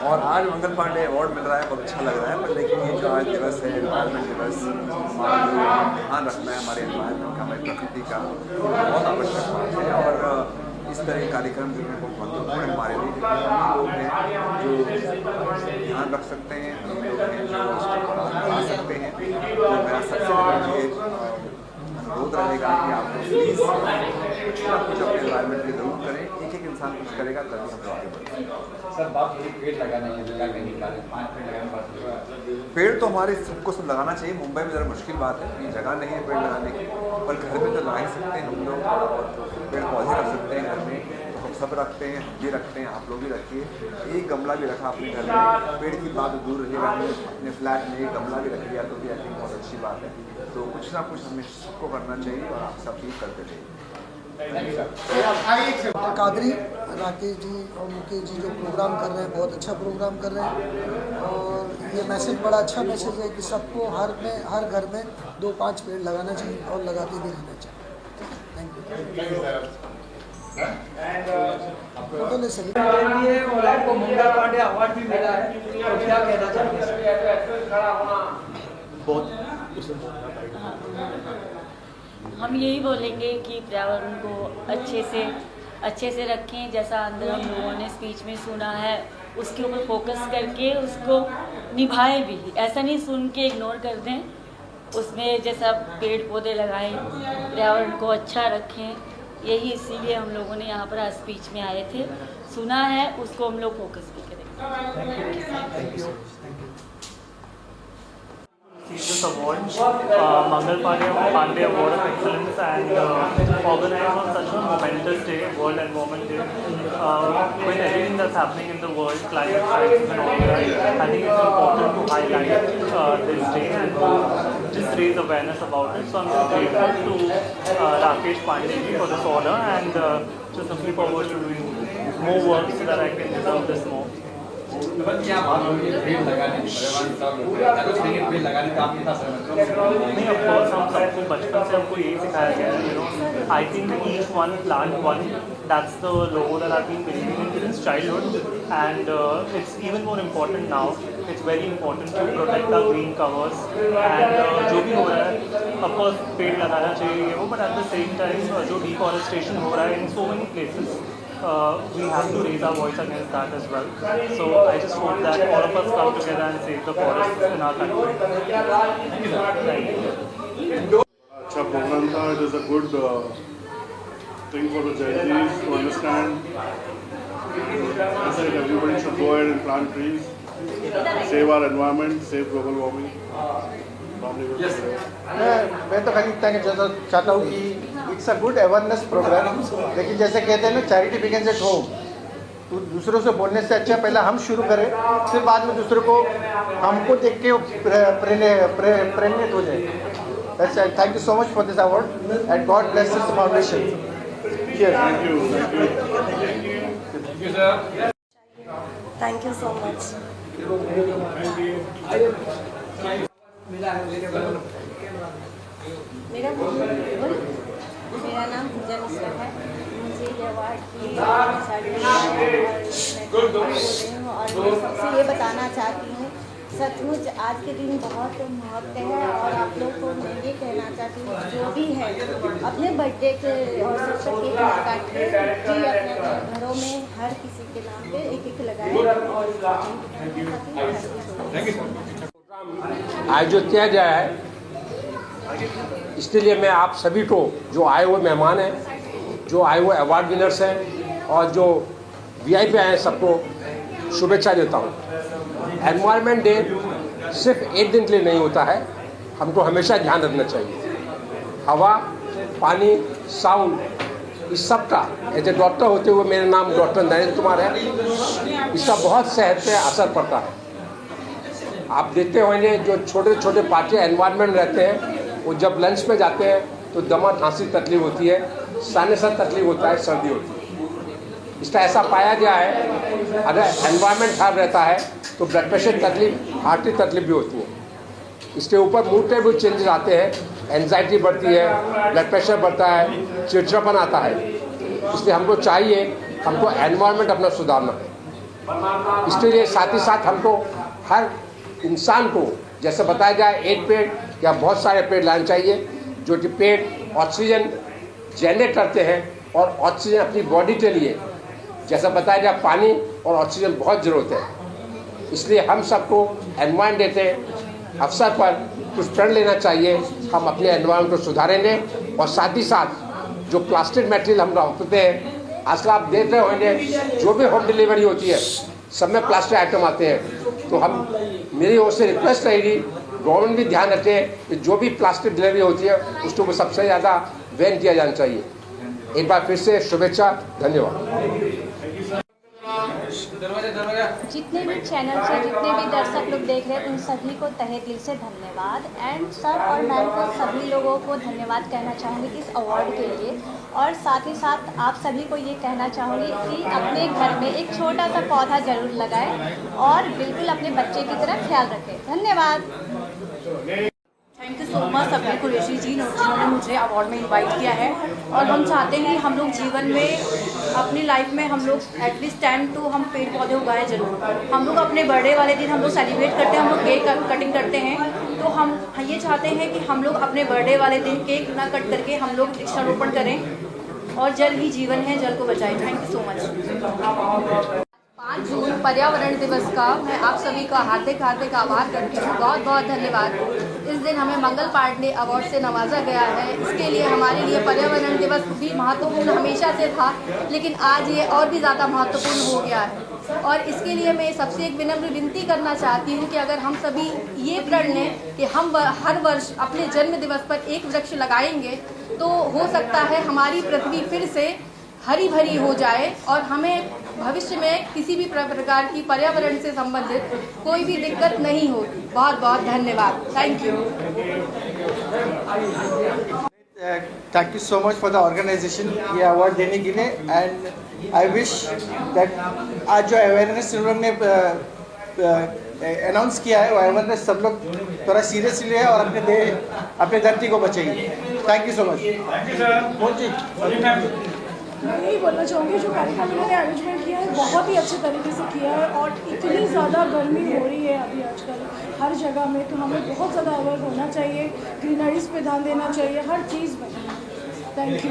और आज मंगल पांडे अवार्ड मिल रहा है, बहुत अच्छा लग रहा है। पर लेकिन ये जो आज दिवस है, एनवायरनमेंट दिवस, हमारा जो ध्यान रखना है हमारे एनवायरनमेंट का, हमारी प्रकृति का, बहुत आवश्यक बात है। और इस तरह के कार्यक्रम जो है बहुत महत्वपूर्ण है हमारे लिए। हम लोग हैं जो ध्यान रख सकते हैं, हम लोग हैं जो आ सकते हैं। तो मेरा सबसे बड़ा अनुरोध रहेगा कि आप प्लीज़ कुछ ना कुछ अपने एनवायरनमेंट के जरूर करें। एक एक इंसान कुछ करेगा तभी हम आगे बढ़ेंगे। सर, बात पेड़ लगाने की जगह नहीं, 5 पेड़ लगाने की बात। पेड़ तो हमारे सबको सब लगाना चाहिए। मुंबई में ज़रा मुश्किल बात है, ये जगह नहीं है पेड़ लगाने की, पर घर में तो लगा ही सकते हैं हम लोग। और पेड़ पौधे रख सकते हैं घर में, हम सब रखते हैं, हम भी रखते हैं, आप लोग भी रखिए। एक गमला भी रखा अपने घर में, पेड़ की बात दूर रहिएगा। अपने फ्लैट में एक गमला भी रख लिया तो भी आई थिंक बहुत अच्छी बात है। तो कुछ ना कुछ हमें सबको करना चाहिए और आप सब भी करते रहिए। कादरी, राकेश जी और मुकेश जी जो प्रोग्राम कर रहे हैं, बहुत अच्छा प्रोग्राम कर रहे हैं और ये मैसेज बड़ा अच्छा मैसेज है कि सबको हर घर में 2-5 पेड़ लगाना चाहिए और लगाते भी रहना चाहिए। Thank you. और आपको मंगल पांडे अवार्ड भी मिला है, तो क्या कहना चाहेंगे? हम यही बोलेंगे कि पर्यावरण को अच्छे से रखें। जैसा अंदर हम लोगों ने स्पीच में सुना है, उसके ऊपर फोकस करके उसको निभाएं भी। ऐसा नहीं सुन के इग्नोर कर दें, उसमें जैसा पेड़ पौधे लगाएं, पर्यावरण को अच्छा रखें। यही इसीलिए हम लोगों ने यहाँ पर आज स्पीच में आए थे, सुना है, उसको हम लोग फोकस भी करेंगे। this award, Mangal Pandey Award of Excellence, and organized on such a momentous day, World Environment Day, with everything that's happening in the world, climate crisis and all that. I think it's important to highlight this day and just raise awareness about it. So I'm very grateful to Rakesh Pandey for this honor, and just looking forward to doing more work so that I can deserve this more. नहीं, of course हम सबको बचपन से हमको यही सिखाया गया है, you know, I think each one plant one, that's the logo that I been believing in since childhood, and it's even more important now. It's very important to protect the green covers, and जो भी हो रहा है of course पेड़ लगाना चाहिए वो, but at the same time जो डिफॉरेस्टेशन हो रहा है in so many places, we have to raise our voice against that as well. So I just hope that all of us come together and save the forests in our country. अच्छा programme था. It is a good thing for the Gen Zs to understand. I said everybody should go ahead and plant trees, save our environment, save global warming. Yes. मैं तो खाली इतना चाहता हूँ कि it's a good awareness programme, लेकिन जैसे कहते हैं ना, चैरिटी बिगिंस एट होम. तो दूसरों से बोलने से अच्छा पहले हम शुरू करें, फिर बाद में दूसरों को हमको देख के प्रेरित हो जाए. Thank you so much for this award and God bless this foundation. Thank you so much. मेरा नाम पूजा मिश्रा है. मुझे ये अवार्ड की और सबसे ये बताना चाहती हूँ, सचमुच आज के दिन बहुत महत्व है, और आप लोग को मैं ये कहना चाहती हूँ, जो भी है अपने बर्थडे के और सबसे केक काट के जी अपने घरों में हर किसी के नाम पे एक एक लगाएं. और आयोजित किया गया है, इसके मैं आप सभी को, जो आए हुए मेहमान हैं, जो आए हुए अवार्ड विनर्स हैं और जो वीआईपी आए हैं, सबको शुभेच्छा देता हूँ. एनवायरनमेंट डे सिर्फ एक दिन के लिए नहीं होता है, हमको हमेशा ध्यान रखना चाहिए. हवा, पानी, साउंड, इस सब का एज ए डॉक्टर होते हुए, मेरा नाम डॉक्टर नरेंद्र कुमार है, इसका बहुत सेहत पे असर पड़ता है. आप देखते होंगे जो छोटे छोटे बच्चे एनवायरनमेंट रहते हैं, वो जब लंच में जाते हैं तो दमा खांसी तकलीफ होती है, साइनस तकलीफ होता है, सर्दी होती है. इसका ऐसा पाया गया है, अगर एनवायरनमेंट खराब रहता है तो ब्लड प्रेशर तकलीफ, हार्ट की तकलीफ भी होती है. इसके ऊपर मूड के भी चेंजेस आते हैं, एंजाइटी बढ़ती है, ब्लड प्रेशर बढ़ता है, चिड़चिड़ापन आता है. इसलिए हमको चाहिए, हमको एनवायरनमेंट अपना सुधारना है. इसलिए साथ ही साथ हमको हर इंसान को, जैसे बताया जाए, एक पेड़ या बहुत सारे पेड़ लाने चाहिए, जो कि पेड़ ऑक्सीजन जनरेट करते हैं, और ऑक्सीजन अपनी बॉडी के लिए, जैसा बताया जाए, पानी और ऑक्सीजन बहुत ज़रूरत है. इसलिए हम सबको एनवायरनमेंट देते अवसर पर कुछ प्रण लेना चाहिए. हम अपने एनवायरनमेंट को सुधारेंगे, और साथ ही साथ जो प्लास्टिक मटेरियल हम रखते हैं, आजकल आप देख रहे होंगे जो भी होम डिलीवरी होती है, सब में प्लास्टिक आइटम आते हैं. तो हम, मेरी ओर से रिक्वेस्ट रहेगी, गवर्नमेंट भी ध्यान रखे कि जो भी प्लास्टिक डिलीवरी होती है उसको वो सबसे ज़्यादा बैन किया जाना चाहिए. एक बार फिर से शुभेच्छा, धन्यवाद. जितने भी चैनल से जितने भी दर्शक लोग देख रहे हैं, उन सभी को तहे दिल से धन्यवाद. एंड सर और मैम को, सभी लोगों को धन्यवाद कहना चाहूँगी इस अवार्ड के लिए. और साथ ही साथ आप सभी को ये कहना चाहूँगी कि अपने घर में एक छोटा सा पौधा ज़रूर लगाएं, और बिल्कुल अपने बच्चे की तरह ख्याल रखें. धन्यवाद. थैंक यू सो मच सभी कुरैशी जी, जिन्होंने मुझे अवार्ड में इनवाइट किया है. और हम चाहते हैं हम लोग जीवन में, अपनी लाइफ में हम लोग एटलीस्ट 10 तो हम पेड़ पौधे उगाए जरूर. हम लोग अपने बर्थडे वाले दिन हम लोग सेलिब्रेट करते हैं, हम लोग केक कटिंग करते हैं. तो हम ये चाहते हैं कि हम लोग अपने बर्थडे वाले दिन केक ना कट करके हम लोग वृक्षारोपण करें, और जल ही जीवन है, जल को बचाएं. Thank you so much. 5 जून पर्यावरण दिवस का मैं आप सभी का हार्दिक हार्दिक आभार करती हूँ. बहुत बहुत धन्यवाद. इस दिन हमें मंगल पांडे अवार्ड से नवाजा गया है. इसके लिए हमारे लिए पर्यावरण दिवस भी महत्वपूर्ण हमेशा से था, लेकिन आज ये और भी ज़्यादा महत्वपूर्ण हो गया है. और इसके लिए मैं सबसे एक विनम्र विनती करना चाहती हूँ कि अगर हम सभी ये प्रण लें कि हम हर वर्ष अपने जन्म दिवस पर एक वृक्ष लगाएंगे तो हो सकता है हमारी पृथ्वी फिर से हरी भरी हो जाए और हमें भविष्य में किसी भी प्रकार की पर्यावरण से संबंधित कोई भी दिक्कत नहीं होगी। बहुत बहुत धन्यवाद। Thank you. Thank you so much for the organisation ये अवार्ड देने के लिए एंड आई विश दैट आज जो अवेयरनेस लोग ने अनाउंस किया है वो अवेयरनेस सब लोग थोड़ा सीरियसली है और अपने धरती को बचाइए। Thank you so much. मैं यही बोलना चाहूँगी जो कार्यक्रम इन्होंने अरेंजमेंट किया है बहुत ही अच्छे तरीके से किया है और इतनी ज़्यादा गर्मी हो रही है अभी आजकल हर जगह में, तो हमें बहुत ज़्यादा अवेयर होना चाहिए, ग्रीनरीज पे ध्यान देना चाहिए हर चीज़ में। Thank you.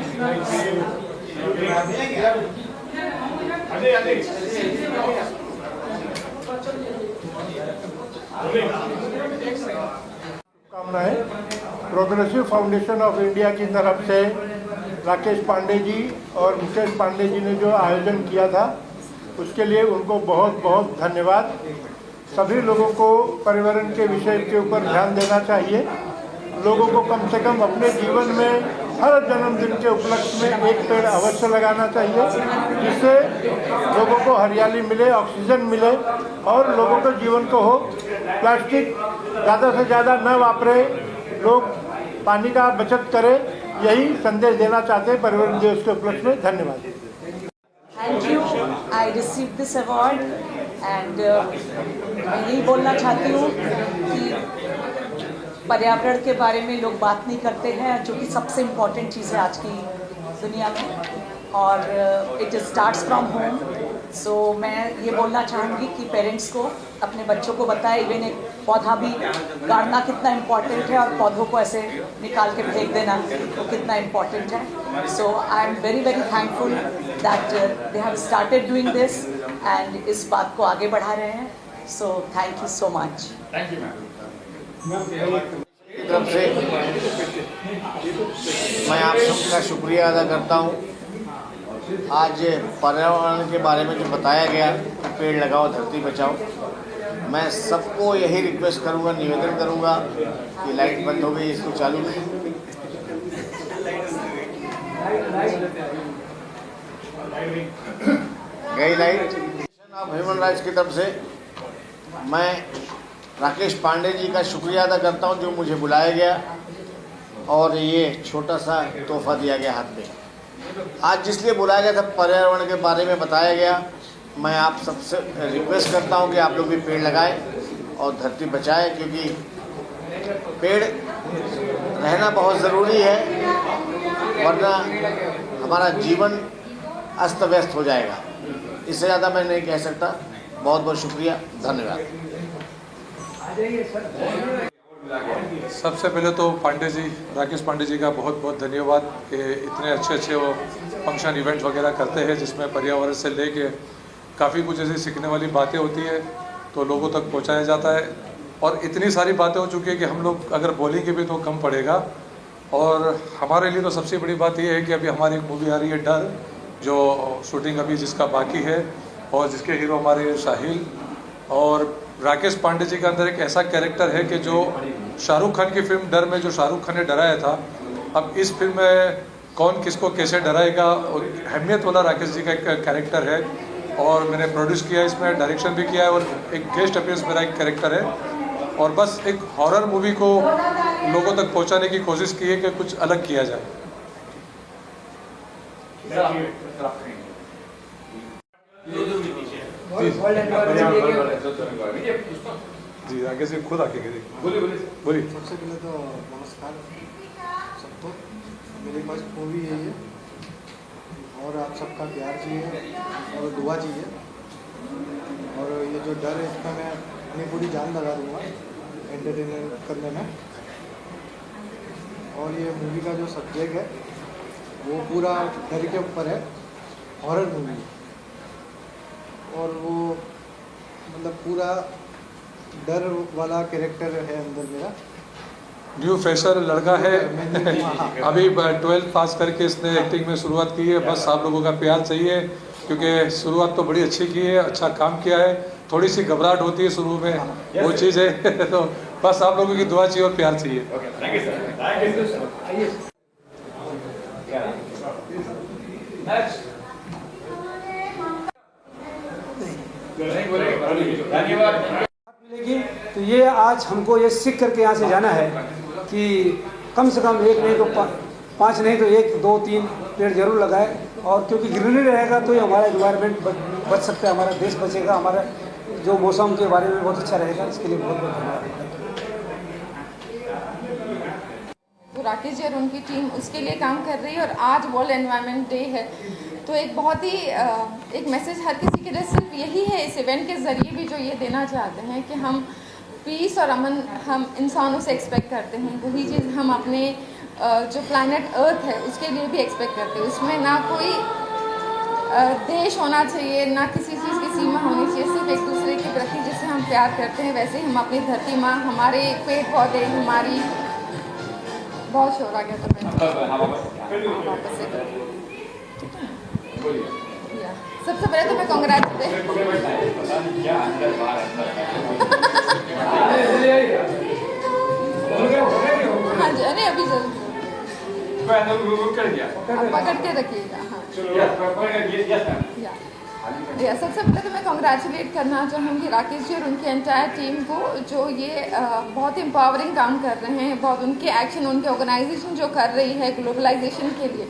शुभकामनाएं प्रोग्रेसिव फाउंडेशन ऑफ इंडिया की तरफ से राकेश पांडे जी और मुकेश पांडे जी ने जो आयोजन किया था उसके लिए उनको बहुत बहुत धन्यवाद। सभी लोगों को पर्यावरण के विषय के ऊपर ध्यान देना चाहिए। लोगों को कम से कम अपने जीवन में हर जन्मदिन के उपलक्ष्य में एक पेड़ अवश्य लगाना चाहिए, जिससे लोगों को हरियाली मिले, ऑक्सीजन मिले और लोगों के जीवन को हो। प्लास्टिक ज़्यादा से ज़्यादा न वापरे, लोग पानी का बचत करें, यही संदेश देना चाहते हैं पर्यावरण दिवस के उपलक्ष्य में। धन्यवाद। Thank you. I receive this award and मैं यही बोलना चाहती हूँ कि पर्यावरण के बारे में लोग बात नहीं करते हैं, जो कि सबसे इम्पॉर्टेंट चीज़ है आज की दुनिया में, और इट स्टार्ट्स फ्रॉम होम। सो मैं ये बोलना चाहूँगी कि पेरेंट्स को अपने बच्चों को बताएं इवन एक पौधा भी गाड़ना कितना इम्पॉर्टेंट है और पौधों को ऐसे निकाल के फेंक देना तो कितना इम्पॉर्टेंट है। So I am very very thankful that they have started doing this and इस बात को आगे बढ़ा रहे हैं। So thank you so much. Thank you ma'am. की तरफ से मैं आप सबका शुक्रिया अदा करता हूँ। आज पर्यावरण के बारे में जो बताया गया, पेड़ लगाओ धरती बचाओ, मैं सबको यही रिक्वेस्ट करूँगा, निवेदन करूँगा कि लाइट बंद हो गई, इसको चालू गई लाइट। ऑफ ह्यूमन राइट्स की तरफ से मैं राकेश पांडे जी का शुक्रिया अदा करता हूं जो मुझे बुलाया गया और ये छोटा सा तोहफा दिया गया हाथ में। आज जिसलिए बुलाया गया था, पर्यावरण के बारे में बताया गया। मैं आप सबसे रिक्वेस्ट करता हूं कि आप लोग भी पेड़ लगाएं और धरती बचाएं, क्योंकि पेड़ रहना बहुत ज़रूरी है, वरना हमारा जीवन अस्त व्यस्त हो जाएगा। इससे ज़्यादा मैं नहीं कह सकता। बहुत बहुत शुक्रिया, धन्यवाद। सबसे पहले तो पांडे जी, राकेश पांडे जी का बहुत बहुत धन्यवाद कि इतने अच्छे अच्छे वो फंक्शन इवेंट वगैरह करते हैं जिसमें पर्यावरण से लेके काफ़ी कुछ ऐसी सीखने वाली बातें होती है तो लोगों तक पहुंचाया जाता है। और इतनी सारी बातें हो चुकी है कि हम लोग अगर बोलेंगे भी तो कम पड़ेगा। और हमारे लिए तो सबसे बड़ी बात ये है कि अभी हमारी एक मूवी आ रही है डर, जो शूटिंग अभी जिसका बाकी है और जिसके हीरो हमारे साहिल। और राकेश पांडे जी के अंदर एक ऐसा कैरेक्टर है कि जो शाहरुख खान की फिल्म डर में जो शाहरुख खान ने डराया था, अब इस फिल्म में कौन किसको कैसे डराएगा, अहमियत वाला राकेश जी का एक कैरेक्टर है। और मैंने प्रोड्यूस किया, इसमें डायरेक्शन भी किया है और एक गेस्ट अपीयरेंस मेरा एक कैरेक्टर है। और बस एक हॉरर मूवी को लोगों तक पहुंचाने की कोशिश की है कि कुछ अलग किया जाए। जी आगे से खुद आके बोलिए बोलिए। सबसे पहले तो नमस्कार सबको। मेरी फर्स्ट मूवी है ये और आप सबका प्यार चाहिए और दुआ चाहिए। और ये जो डर है इसमें मैं अपनी पूरी जान लगा दूँगा एंटरटेनमेंट करने में। और ये मूवी का जो सब्जेक्ट है वो पूरा डर के ऊपर है, हॉरर मूवी। और वो मतलब पूरा डर वाला कैरेक्टर है अंदर मेरा। न्यू फ्रेशर लड़का है अभी 12th पास करके इसने एक्टिंग में शुरुआत की है। बस आप लोगों का प्यार चाहिए क्योंकि शुरुआत तो बड़ी अच्छी की है, अच्छा काम किया है। थोड़ी सी घबराहट होती है शुरू में, वो चीज़ है तो बस आप लोगों की दुआ चाहिए और प्यार चाहिए। मिलेगी तो ये आज हमको ये सीख करके यहाँ से जाना है कि कम से कम एक नहीं तो 5 नहीं तो 1, 2, 3 पेड़ जरूर लगाए, और क्योंकि ग्रीनरी रहेगा तो ही हमारा एनवायरनमेंट बच सकता है, हमारा देश बचेगा, हमारा जो मौसम के बारे में बहुत अच्छा रहेगा। इसके लिए बहुत बहुत धन्यवाद। तो राकेश जी और उनकी टीम उसके लिए काम कर रही है, और आज वर्ल्ड एनवायरनमेंट डे है तो एक बहुत ही एक मैसेज हर किसी के लिए सिर्फ यही है इस इवेंट के ज़रिए भी जो ये देना चाहते हैं कि हम पीस और अमन हम इंसानों से एक्सपेक्ट करते हैं, वही चीज़ हम अपने जो प्लैनेट अर्थ है उसके लिए भी एक्सपेक्ट करते हैं। उसमें ना कोई देश होना चाहिए, ना किसी चीज़ की सीमा होनी चाहिए, सिर्फ एक दूसरे के प्रति जैसे हम प्यार करते हैं वैसे हम अपनी धरती माँ, हमारे पेड़ पौधे, हमारी बहुत शोर आ गया तो मैं वापस से सबसे पहले तो मैं कांग्रेचुलेट हाँ जी, अरे अभी पकड़ के रखिएगा। हाँ सबसे पहले तो मैं कांग्रेचुलेट करना चाहूँगी राकेश जी और उनकी एंटायर टीम को, जो ये बहुत एम्पावरिंग काम कर रहे हैं, बहुत उनके एक्शन, उनके ऑर्गेनाइजेशन जो कर रही है ग्लोबलाइजेशन के लिए।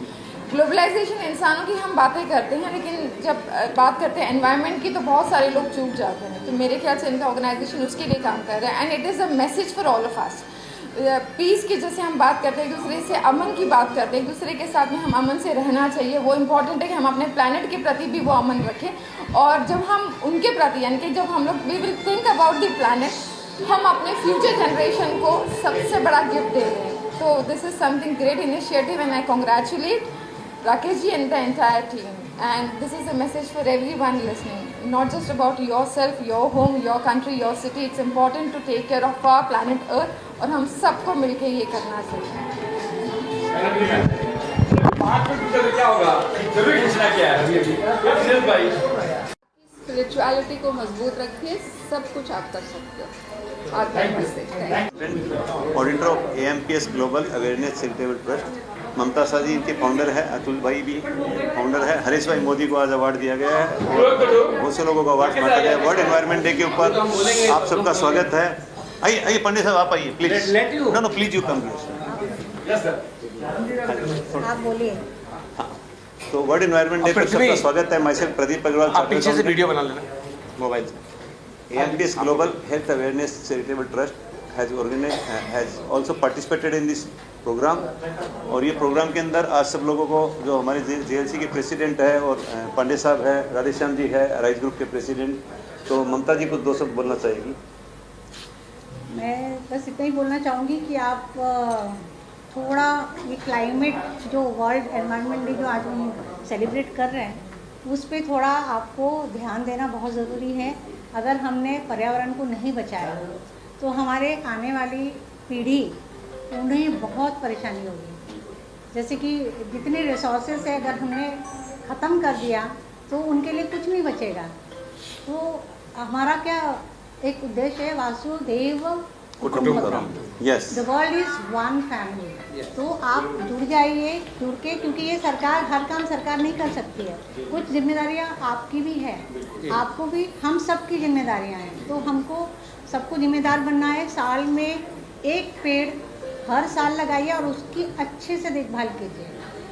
ग्लोबलाइजेशन इंसानों की हम बातें करते हैं, लेकिन जब बात करते हैं एनवायरनमेंट की तो बहुत सारे लोग चूक जाते हैं। तो मेरे ख्याल से इनका ऑर्गेनाइजेशन उसके लिए काम कर रहा है, and it is a message for all of us. Peace की जैसे हम बात करते हैं, एक दूसरे से अमन की बात करते हैं, एक दूसरे के साथ में हम अमन से रहना चाहिए। वो इम्पॉर्टेंट है कि हम अपने प्लैनेट के प्रति भी वो अमन रखें, और जब हम उनके प्रति यानी कि जब हम लोग we will think about the planet, हम अपने फ्यूचर जनरेशन को सबसे बड़ा गिफ्ट दे रहे हैं। तो this is something great initiative and I congratulate Rakesh ji and the entire team, and this is a message for everyone listening, not just about yourself, your home, your country, your city. It's important to take care of our planet Earth, और हम सबको मिलके ये करना चाहिए। Spirituality को मजबूत रखिए, सब कुछ आप कर सकते हो। Auditor of AMPS global awareness charitable trust, Mamta Shah ji इनके फाउंडर है, अतुल भाई भी फाउंडर है, हरीश भाई मोदी को आज अवार्ड दिया गया है और बहुत से लोगों को अवार्ड बांटा गया है। वर्ल्ड एनवायरनमेंट डे के ऊपर आप सबका स्वागत है। आइए आइए पंडित साहब आप आइए please. No please you come आप बोलिए। तो वर्ल्ड एनवायरनमेंट डे पर सबका स्वागत है। माइसेल्फ प्रदीप अग्रवाल, आप पीछे से वीडियो बना लेना मोबाइल से। AMPS global health awareness charitable trust has also participated in this programme, और ये प्रोग्राम के अंदर आज सब लोगों को, जो हमारे JLC के प्रेसिडेंट है और पांडे साहब है, राधेश्याम जी है राइज ग्रुप के प्रेसिडेंट, तो ममता जी कुछ 2 शब्द बोलना चाहेगी। मैं बस इतना ही बोलना चाहूँगी कि आप थोड़ा ये क्लाइमेट जो वर्ल्ड एनवायरनमेंट डे जो आज हम सेलिब्रेट कर रहे हैं उस पर थोड़ा आपको ध्यान देना बहुत ज़रूरी है। अगर हमने पर्यावरण को नहीं बचाया तो हमारे आने वाली पीढ़ी उन्हें बहुत परेशानी होगी। जैसे कि जितने रिसोर्सेस है अगर हमने ख़त्म कर दिया तो उनके लिए कुछ नहीं बचेगा। तो हमारा क्या एक उद्देश्य है, वासुदेव कुटुंबकम, yes, the world is one family. तो आप जुड़ जाइए, जुड़ के, क्योंकि ये सरकार हर काम सरकार नहीं कर सकती है, कुछ जिम्मेदारियाँ आपकी भी है, आपको भी, हम सब की जिम्मेदारियाँ हैं। तो हमको सबको जिम्मेदार बनना है। साल में 1 पेड़ हर साल लगाइए और उसकी अच्छे से देखभाल कीजिए।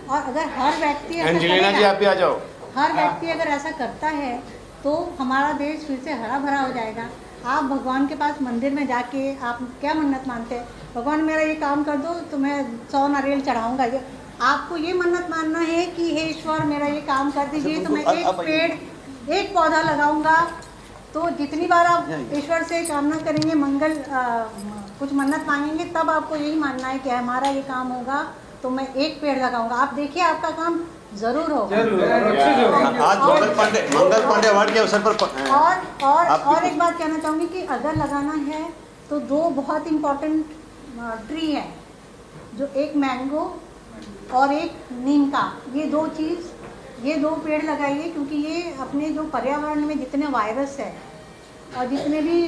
और अगर हर व्यक्ति एंजेलिना जी आप भी आ जाओ, हर व्यक्ति अगर ऐसा करता है तो हमारा देश फिर से हरा भरा हो जाएगा। आप भगवान के पास मंदिर में जाके आप क्या मन्नत मानते हैं, भगवान मेरा ये काम कर दो तो मैं 100 नारियल चढ़ाऊँगा। ये आपको ये मन्नत मानना है कि हे ईश्वर मेरा ये काम कर दीजिए तो मैं 1 पेड़ 1 पौधा लगाऊंगा। तो जितनी बार आप ईश्वर से कामना करेंगे, मंगल कुछ मन्नत मांगेंगे, तब आपको यही मानना है कि हमारा ये काम होगा तो मैं 1 पेड़ लगाऊंगा। आप देखिए आपका काम जरूर होगा। आज मंगल पांडे अवार्ड के अवसर पर और एक बात कहना चाहूँगी कि अगर लगाना है तो 2 बहुत इम्पोर्टेंट ट्री है, जो एक मैंगो और एक नीम का, ये 2 चीज़ ये 2 पेड़ लगाइए, क्योंकि ये अपने जो पर्यावरण में जितने वायरस है और जितने भी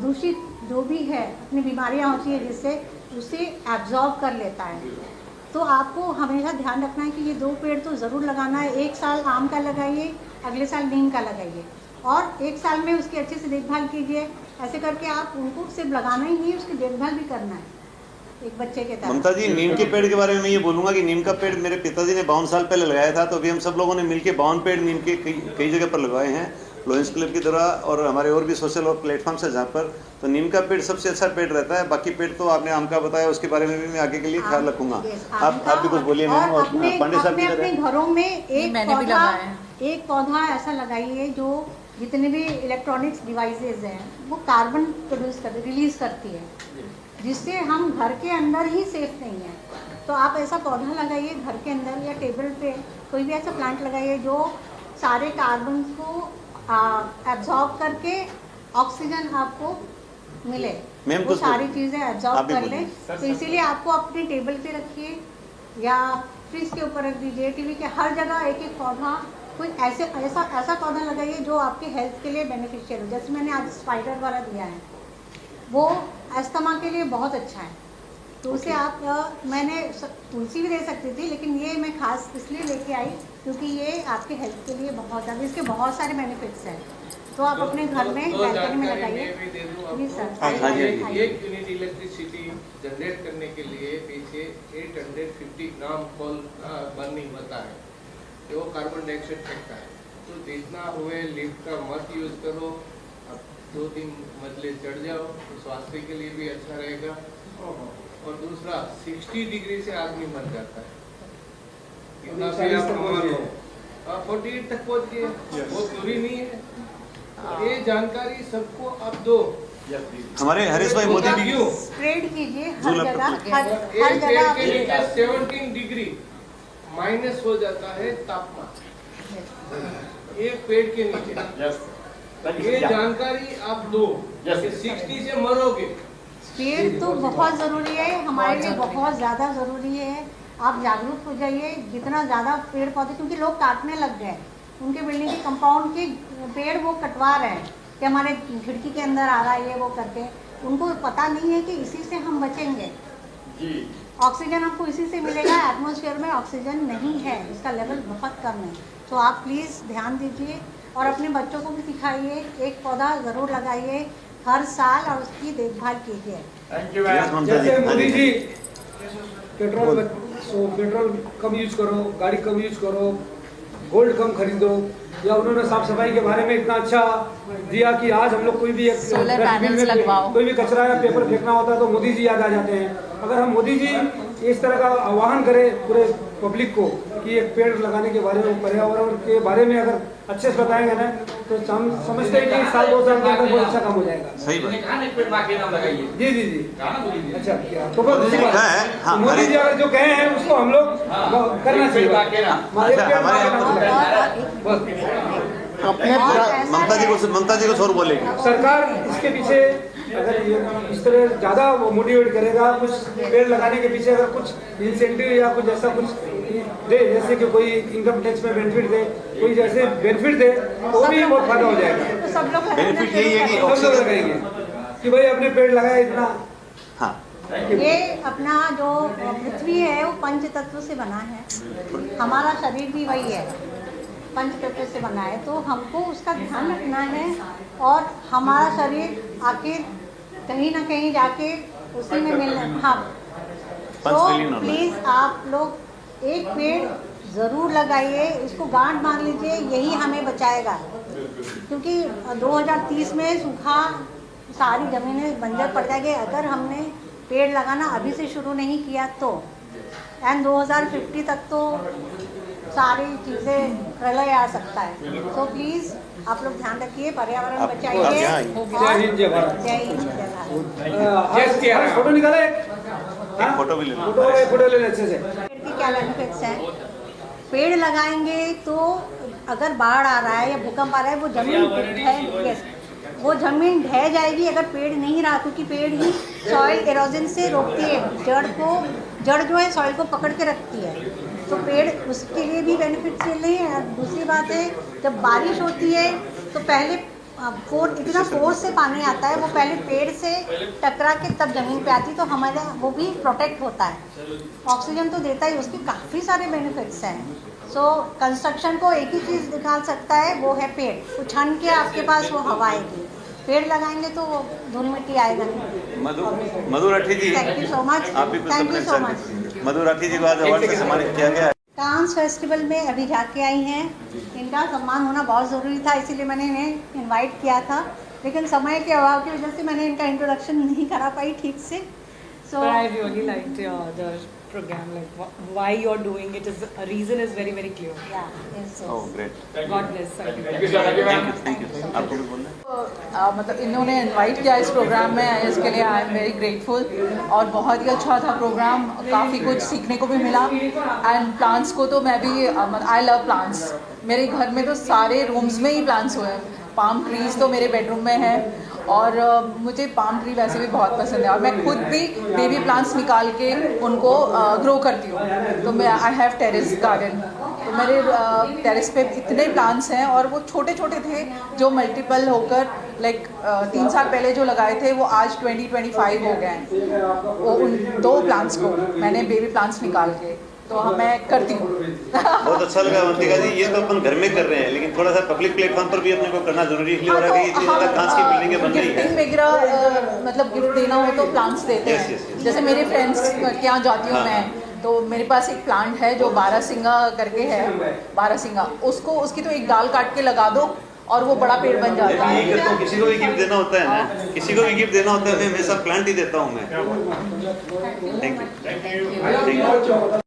दूषित जो भी है अपनी बीमारियां होती है जिससे उसे एब्जॉर्ब कर लेता है। तो आपको हमेशा ध्यान रखना है कि ये 2 पेड़ तो ज़रूर लगाना है। 1 साल आम का लगाइए, अगले साल नीम का लगाइए और 1 साल में उसकी अच्छे से देखभाल कीजिए। ऐसे करके आप उनको सिर्फ लगाना ही नहीं, उसकी देखभाल भी करना है एक बच्चे के तरह। ममता जी, नीम के पेड़ के बारे में मैं ये बोलूँगा कि नीम का पेड़ मेरे पिताजी ने 52 साल पहले लगाया था, तो अभी हम सब लोगों ने मिलकर 52 पेड़ नीम के कई जगह पर लगाए हैं, लॉयंस क्लब की तरह और हमारे और भी सोशल और प्लेटफॉर्म्स है जहाँ पर। तो नीम का पेड़ सबसे अच्छा पेड़ रहता है। बाकी पेड़ तो आपने आम का बताया, उसके बारे में भी मैं आगे के लिए ख्याल रखूँगा। आप भी कुछ बोलिए मैम। और पांडे साहब की अपने घरों में एक पौधा ऐसा लगाइए जो जितने भी इलेक्ट्रॉनिक्स डिवाइसेज हैं वो कार्बन रिलीज करती है, जिससे हम घर के अंदर ही सेफ नहीं है। तो आप ऐसा पौधा लगाइए घर के अंदर या टेबल पे, कोई भी ऐसा प्लांट लगाइए जो सारे कार्बन को एब्जॉर्ब करके ऑक्सीजन आपको मिले, वो सारी चीज़ें एब्जॉर्ब कर ले। तो इसीलिए आपको अपने टेबल पे रखिए या फ्रिज के ऊपर रख दीजिए, टीवी के हर जगह एक एक पौधा, कोई ऐसा पौधा लगाइए जो आपके हेल्थ के लिए बेनिफिशियल हो। जैसे मैंने आज स्पाइडर वाला दिया है, वो अस्थमा के लिए बहुत अच्छा है। तो उसे आप मैंने तुलसी भी दे सकती थी, लेकिन ये मैं खास इसलिए लेके आई क्योंकि ये आपके हेल्थ के लिए बहुत ज़्यादा, इसके बहुत सारे बेनिफिट्स हैं। तो आप अपने घर में बैल्कनी में लगाइए। जी सर। 1 यूनिट इलेक्ट्रिसिटी जनरेट करने के लिए पीछे 850 ग्राम कोल बर्निंग होता है, जो कार्बन डाइऑक्साइड फेंकता है। तो जितना हुए लिफ्ट का मत यूज करो, अब 2-3 मंजिले चढ़ जाओ तो स्वास्थ्य के लिए भी अच्छा रहेगा। और दूसरा 60 डिग्री से आदमी मर जाता है, कितना भी आप कमाल हो, 48 तक पहुंच गए, बहुत दूरी नहीं है। ये जानकारी सबको अब दो। हमारे हरीश भाई मोदी भी स्प्रेड कीजिए हर जगह, हर जगह के नीचे 17 डिग्री माइनस हो जाता है तापमान, एक पेड़ के नीचे। ये जानकारी आप दो, 60 से मरोगे। पेड़ तो बहुत ज़रूरी है, हमारे लिए बहुत ज़्यादा ज़रूरी है। आप जागरूक हो जाइए, जितना ज़्यादा पेड़ पौधे, क्योंकि लोग काटने लग गए, उनके बिल्डिंग के कंपाउंड के पेड़ वो कटवा रहे हैं कि हमारे खिड़की के अंदर आ रहा है, ये वो करके। उनको पता नहीं है कि इसी से हम बचेंगे। ऑक्सीजन हमको इसी से मिलेगा, एटमॉस्फेयर में ऑक्सीजन नहीं है, इसका लेवल बहुत कम है। तो आप प्लीज़ ध्यान दीजिए और अपने बच्चों को भी सिखाइए, एक पौधा ज़रूर लगाइए हर साल और उसकी देखभाल कीजिए। जैसे मोदी जी पेट्रोल कम यूज करो, गाड़ी कम यूज करो, गोल्ड कम खरीदो, या उन्होंने साफ सफाई के बारे में इतना अच्छा दिया कि आज हम लोग कोई भी कोई भी कचरा या पेपर फेंकना होता है तो मोदी जी याद आ जाते हैं। अगर हम मोदी जी इस तरह का आह्वान करें पूरे पब्लिक को कि एक पेड़ लगाने के बारे में, पर्यावरण के बारे में अगर अच्छे से बताएंगे ना, तो हम समझते हैं कि 1-2 साल के अंदर बहुत अच्छा काम हो जाएगा। सही बात। जी जी जी। अच्छा क्या तो मोदी जी अगर जो कहे हैं उसको हम लोग करना चाहिए। ममता जी को और बोलेंगे। सरकार इसके पीछे अगर ये इस तरह ज़्यादा मोटिवेट करेगा, कुछ पेड़ लगाने के पीछे अगर कुछ इंसेंटिव या कुछ ऐसा कुछ दे, जैसे कि कोई इनकम टैक्स में बेनिफिट दे, कोई जैसे बेनिफिट दे, तो भी बहुत फायदा हो जाएगा। बेनिफिट यही है कि सब लोग लगाएंगे कि भाई अपने पेड़ लगाए इतना। हाँ, ये अपना जो पृथ्वी है वो 5 तत्व से बना है, हमारा शरीर भी वही है, 5 तत्व से बना है। तो हमको उसका ध्यान रखना है और हमारा शरीर आखिर कहीं ना कहीं जाके उसी में मिलना। हाँ, तो प्लीज़ आप लोग एक पेड़ ज़रूर लगाइए, इसको गांठ बांध लीजिए, यही हमें बचाएगा। क्योंकि 2030 में सूखा, सारी ज़मीनें बंजर पड़ जाएगी अगर हमने पेड़ लगाना अभी से शुरू नहीं किया तो। एंड 2050 तक तो सारी चीज़ें प्रलय आ सकता है। तो प्लीज़ आप लोग ध्यान रखिए, पर्यावरण बचाइए। जय हिंद जय भारत। जय हिंद जय भारत। फोटो निकाले, फोटो भी ले लो, फोटो ले ले अच्छे से। पेड़ के क्या बेनिफिट्स हैं? पेड़ लगाएंगे तो अगर बाढ़ आ रहा है या भूकंप आ रहा है, वो ज़मीन ढह जाएगी अगर पेड़ नहीं रहा, क्योंकि पेड़ ही सॉइल एरोजन से रोकती है, जड़ जो है सॉइल को पकड़ के रखती है। तो पेड़ उसके लिए भी बेनिफिट्स मिल रहे हैं। और दूसरी बात है, जब बारिश होती है तो पहले इतना फोर्स से पानी आता है, वो पहले पेड़ से टकरा के तब ज़मीन पे आती, तो हमारा वो भी प्रोटेक्ट होता है। ऑक्सीजन तो देता ही, उसके काफ़ी सारे बेनिफिट्स हैं। सो कंस्ट्रक्शन को एक ही चीज़ दिखा सकता है, वो है पेड़। उछान के आपके पास वो हवा आएगी, पेड़ लगाएंगे तो वो धूल मिट्टी आएगा नहीं। मधु राठी जी, थैंक यू सो मच। आप भी कुछ थैंक यू सो मच। मधु राठी जी को आज अवार्ड से सम्मानित किया गया है। कांस फेस्टिवल में अभी जाके आई हैं, इनका सम्मान होना बहुत ज़रूरी था, इसीलिए मैंने इन्हें इनवाइट किया था, लेकिन समय के अभाव की वजह से मैंने इनका इंट्रोडक्शन नहीं करा पाई ठीक से। So But I really liked the program, like why you're doing it is a reason is very very clear. Yeah, yes. Oh, great. God bless. Thank you. आपको भी बोलना है? मतलब इन्होंने इनवाइट किया इस प्रोग्राम में, इसके लिए आई एम वेरी ग्रेटफुल। और बहुत ही अच्छा था प्रोग्राम, काफ़ी कुछ सीखने को भी मिला। एंड प्लांट्स को तो मैं भी, आई लव प्लांट्स। मेरे घर में तो सारे रूम्स में ही प्लांट्स हुए हैं। पाम ट्रीज तो मेरे बेडरूम में है, और मुझे पाम ट्री वैसे भी बहुत पसंद है, और मैं खुद भी बेबी प्लांट्स निकाल के उनको ग्रो करती हूँ। तो मैं आई हैव टेरेस गार्डन, तो मेरे टेरेस पे इतने प्लांट्स हैं, और वो छोटे छोटे थे जो मल्टीपल होकर लाइक 3 साल पहले जो लगाए थे वो आज 20-25 हो गए हैं। वो उन 2 प्लांट्स को मैंने बेबी प्लांट्स निकाल के, तो मैं करती हूँ। बहुत अच्छा लगा अवंतिका जी, ये तो अपन घर में कर रहे हैं, लेकिन थोड़ा सा पब्लिक प्लेटफॉर्म पर भी अपने को करना जरूरी इसलिए हो रहा है कि इतनी ज़्यादा कांच की बिल्डिंगें बन रही गिफ्टिंग है। वगैरह मतलब गिफ्ट देना हो तो प्लांट्स देते हैं। जैसे मेरे फ्रेंड्स के यहाँ जाती हूँ मैं, तो मेरे पास एक प्लांट है जो बारहसिंगा करके है, बारहसिंगा, उसको उसकी तो एक डाल काट के लगा दो और वो बड़ा पेड़ बन जाता है। यही करता हूँ, किसी को भी गिफ्ट देना होता है ना, किसी को भी गिफ्ट देना होता है, मैं हमेशा प्लांट ही देता हूँ मैं। Thank you.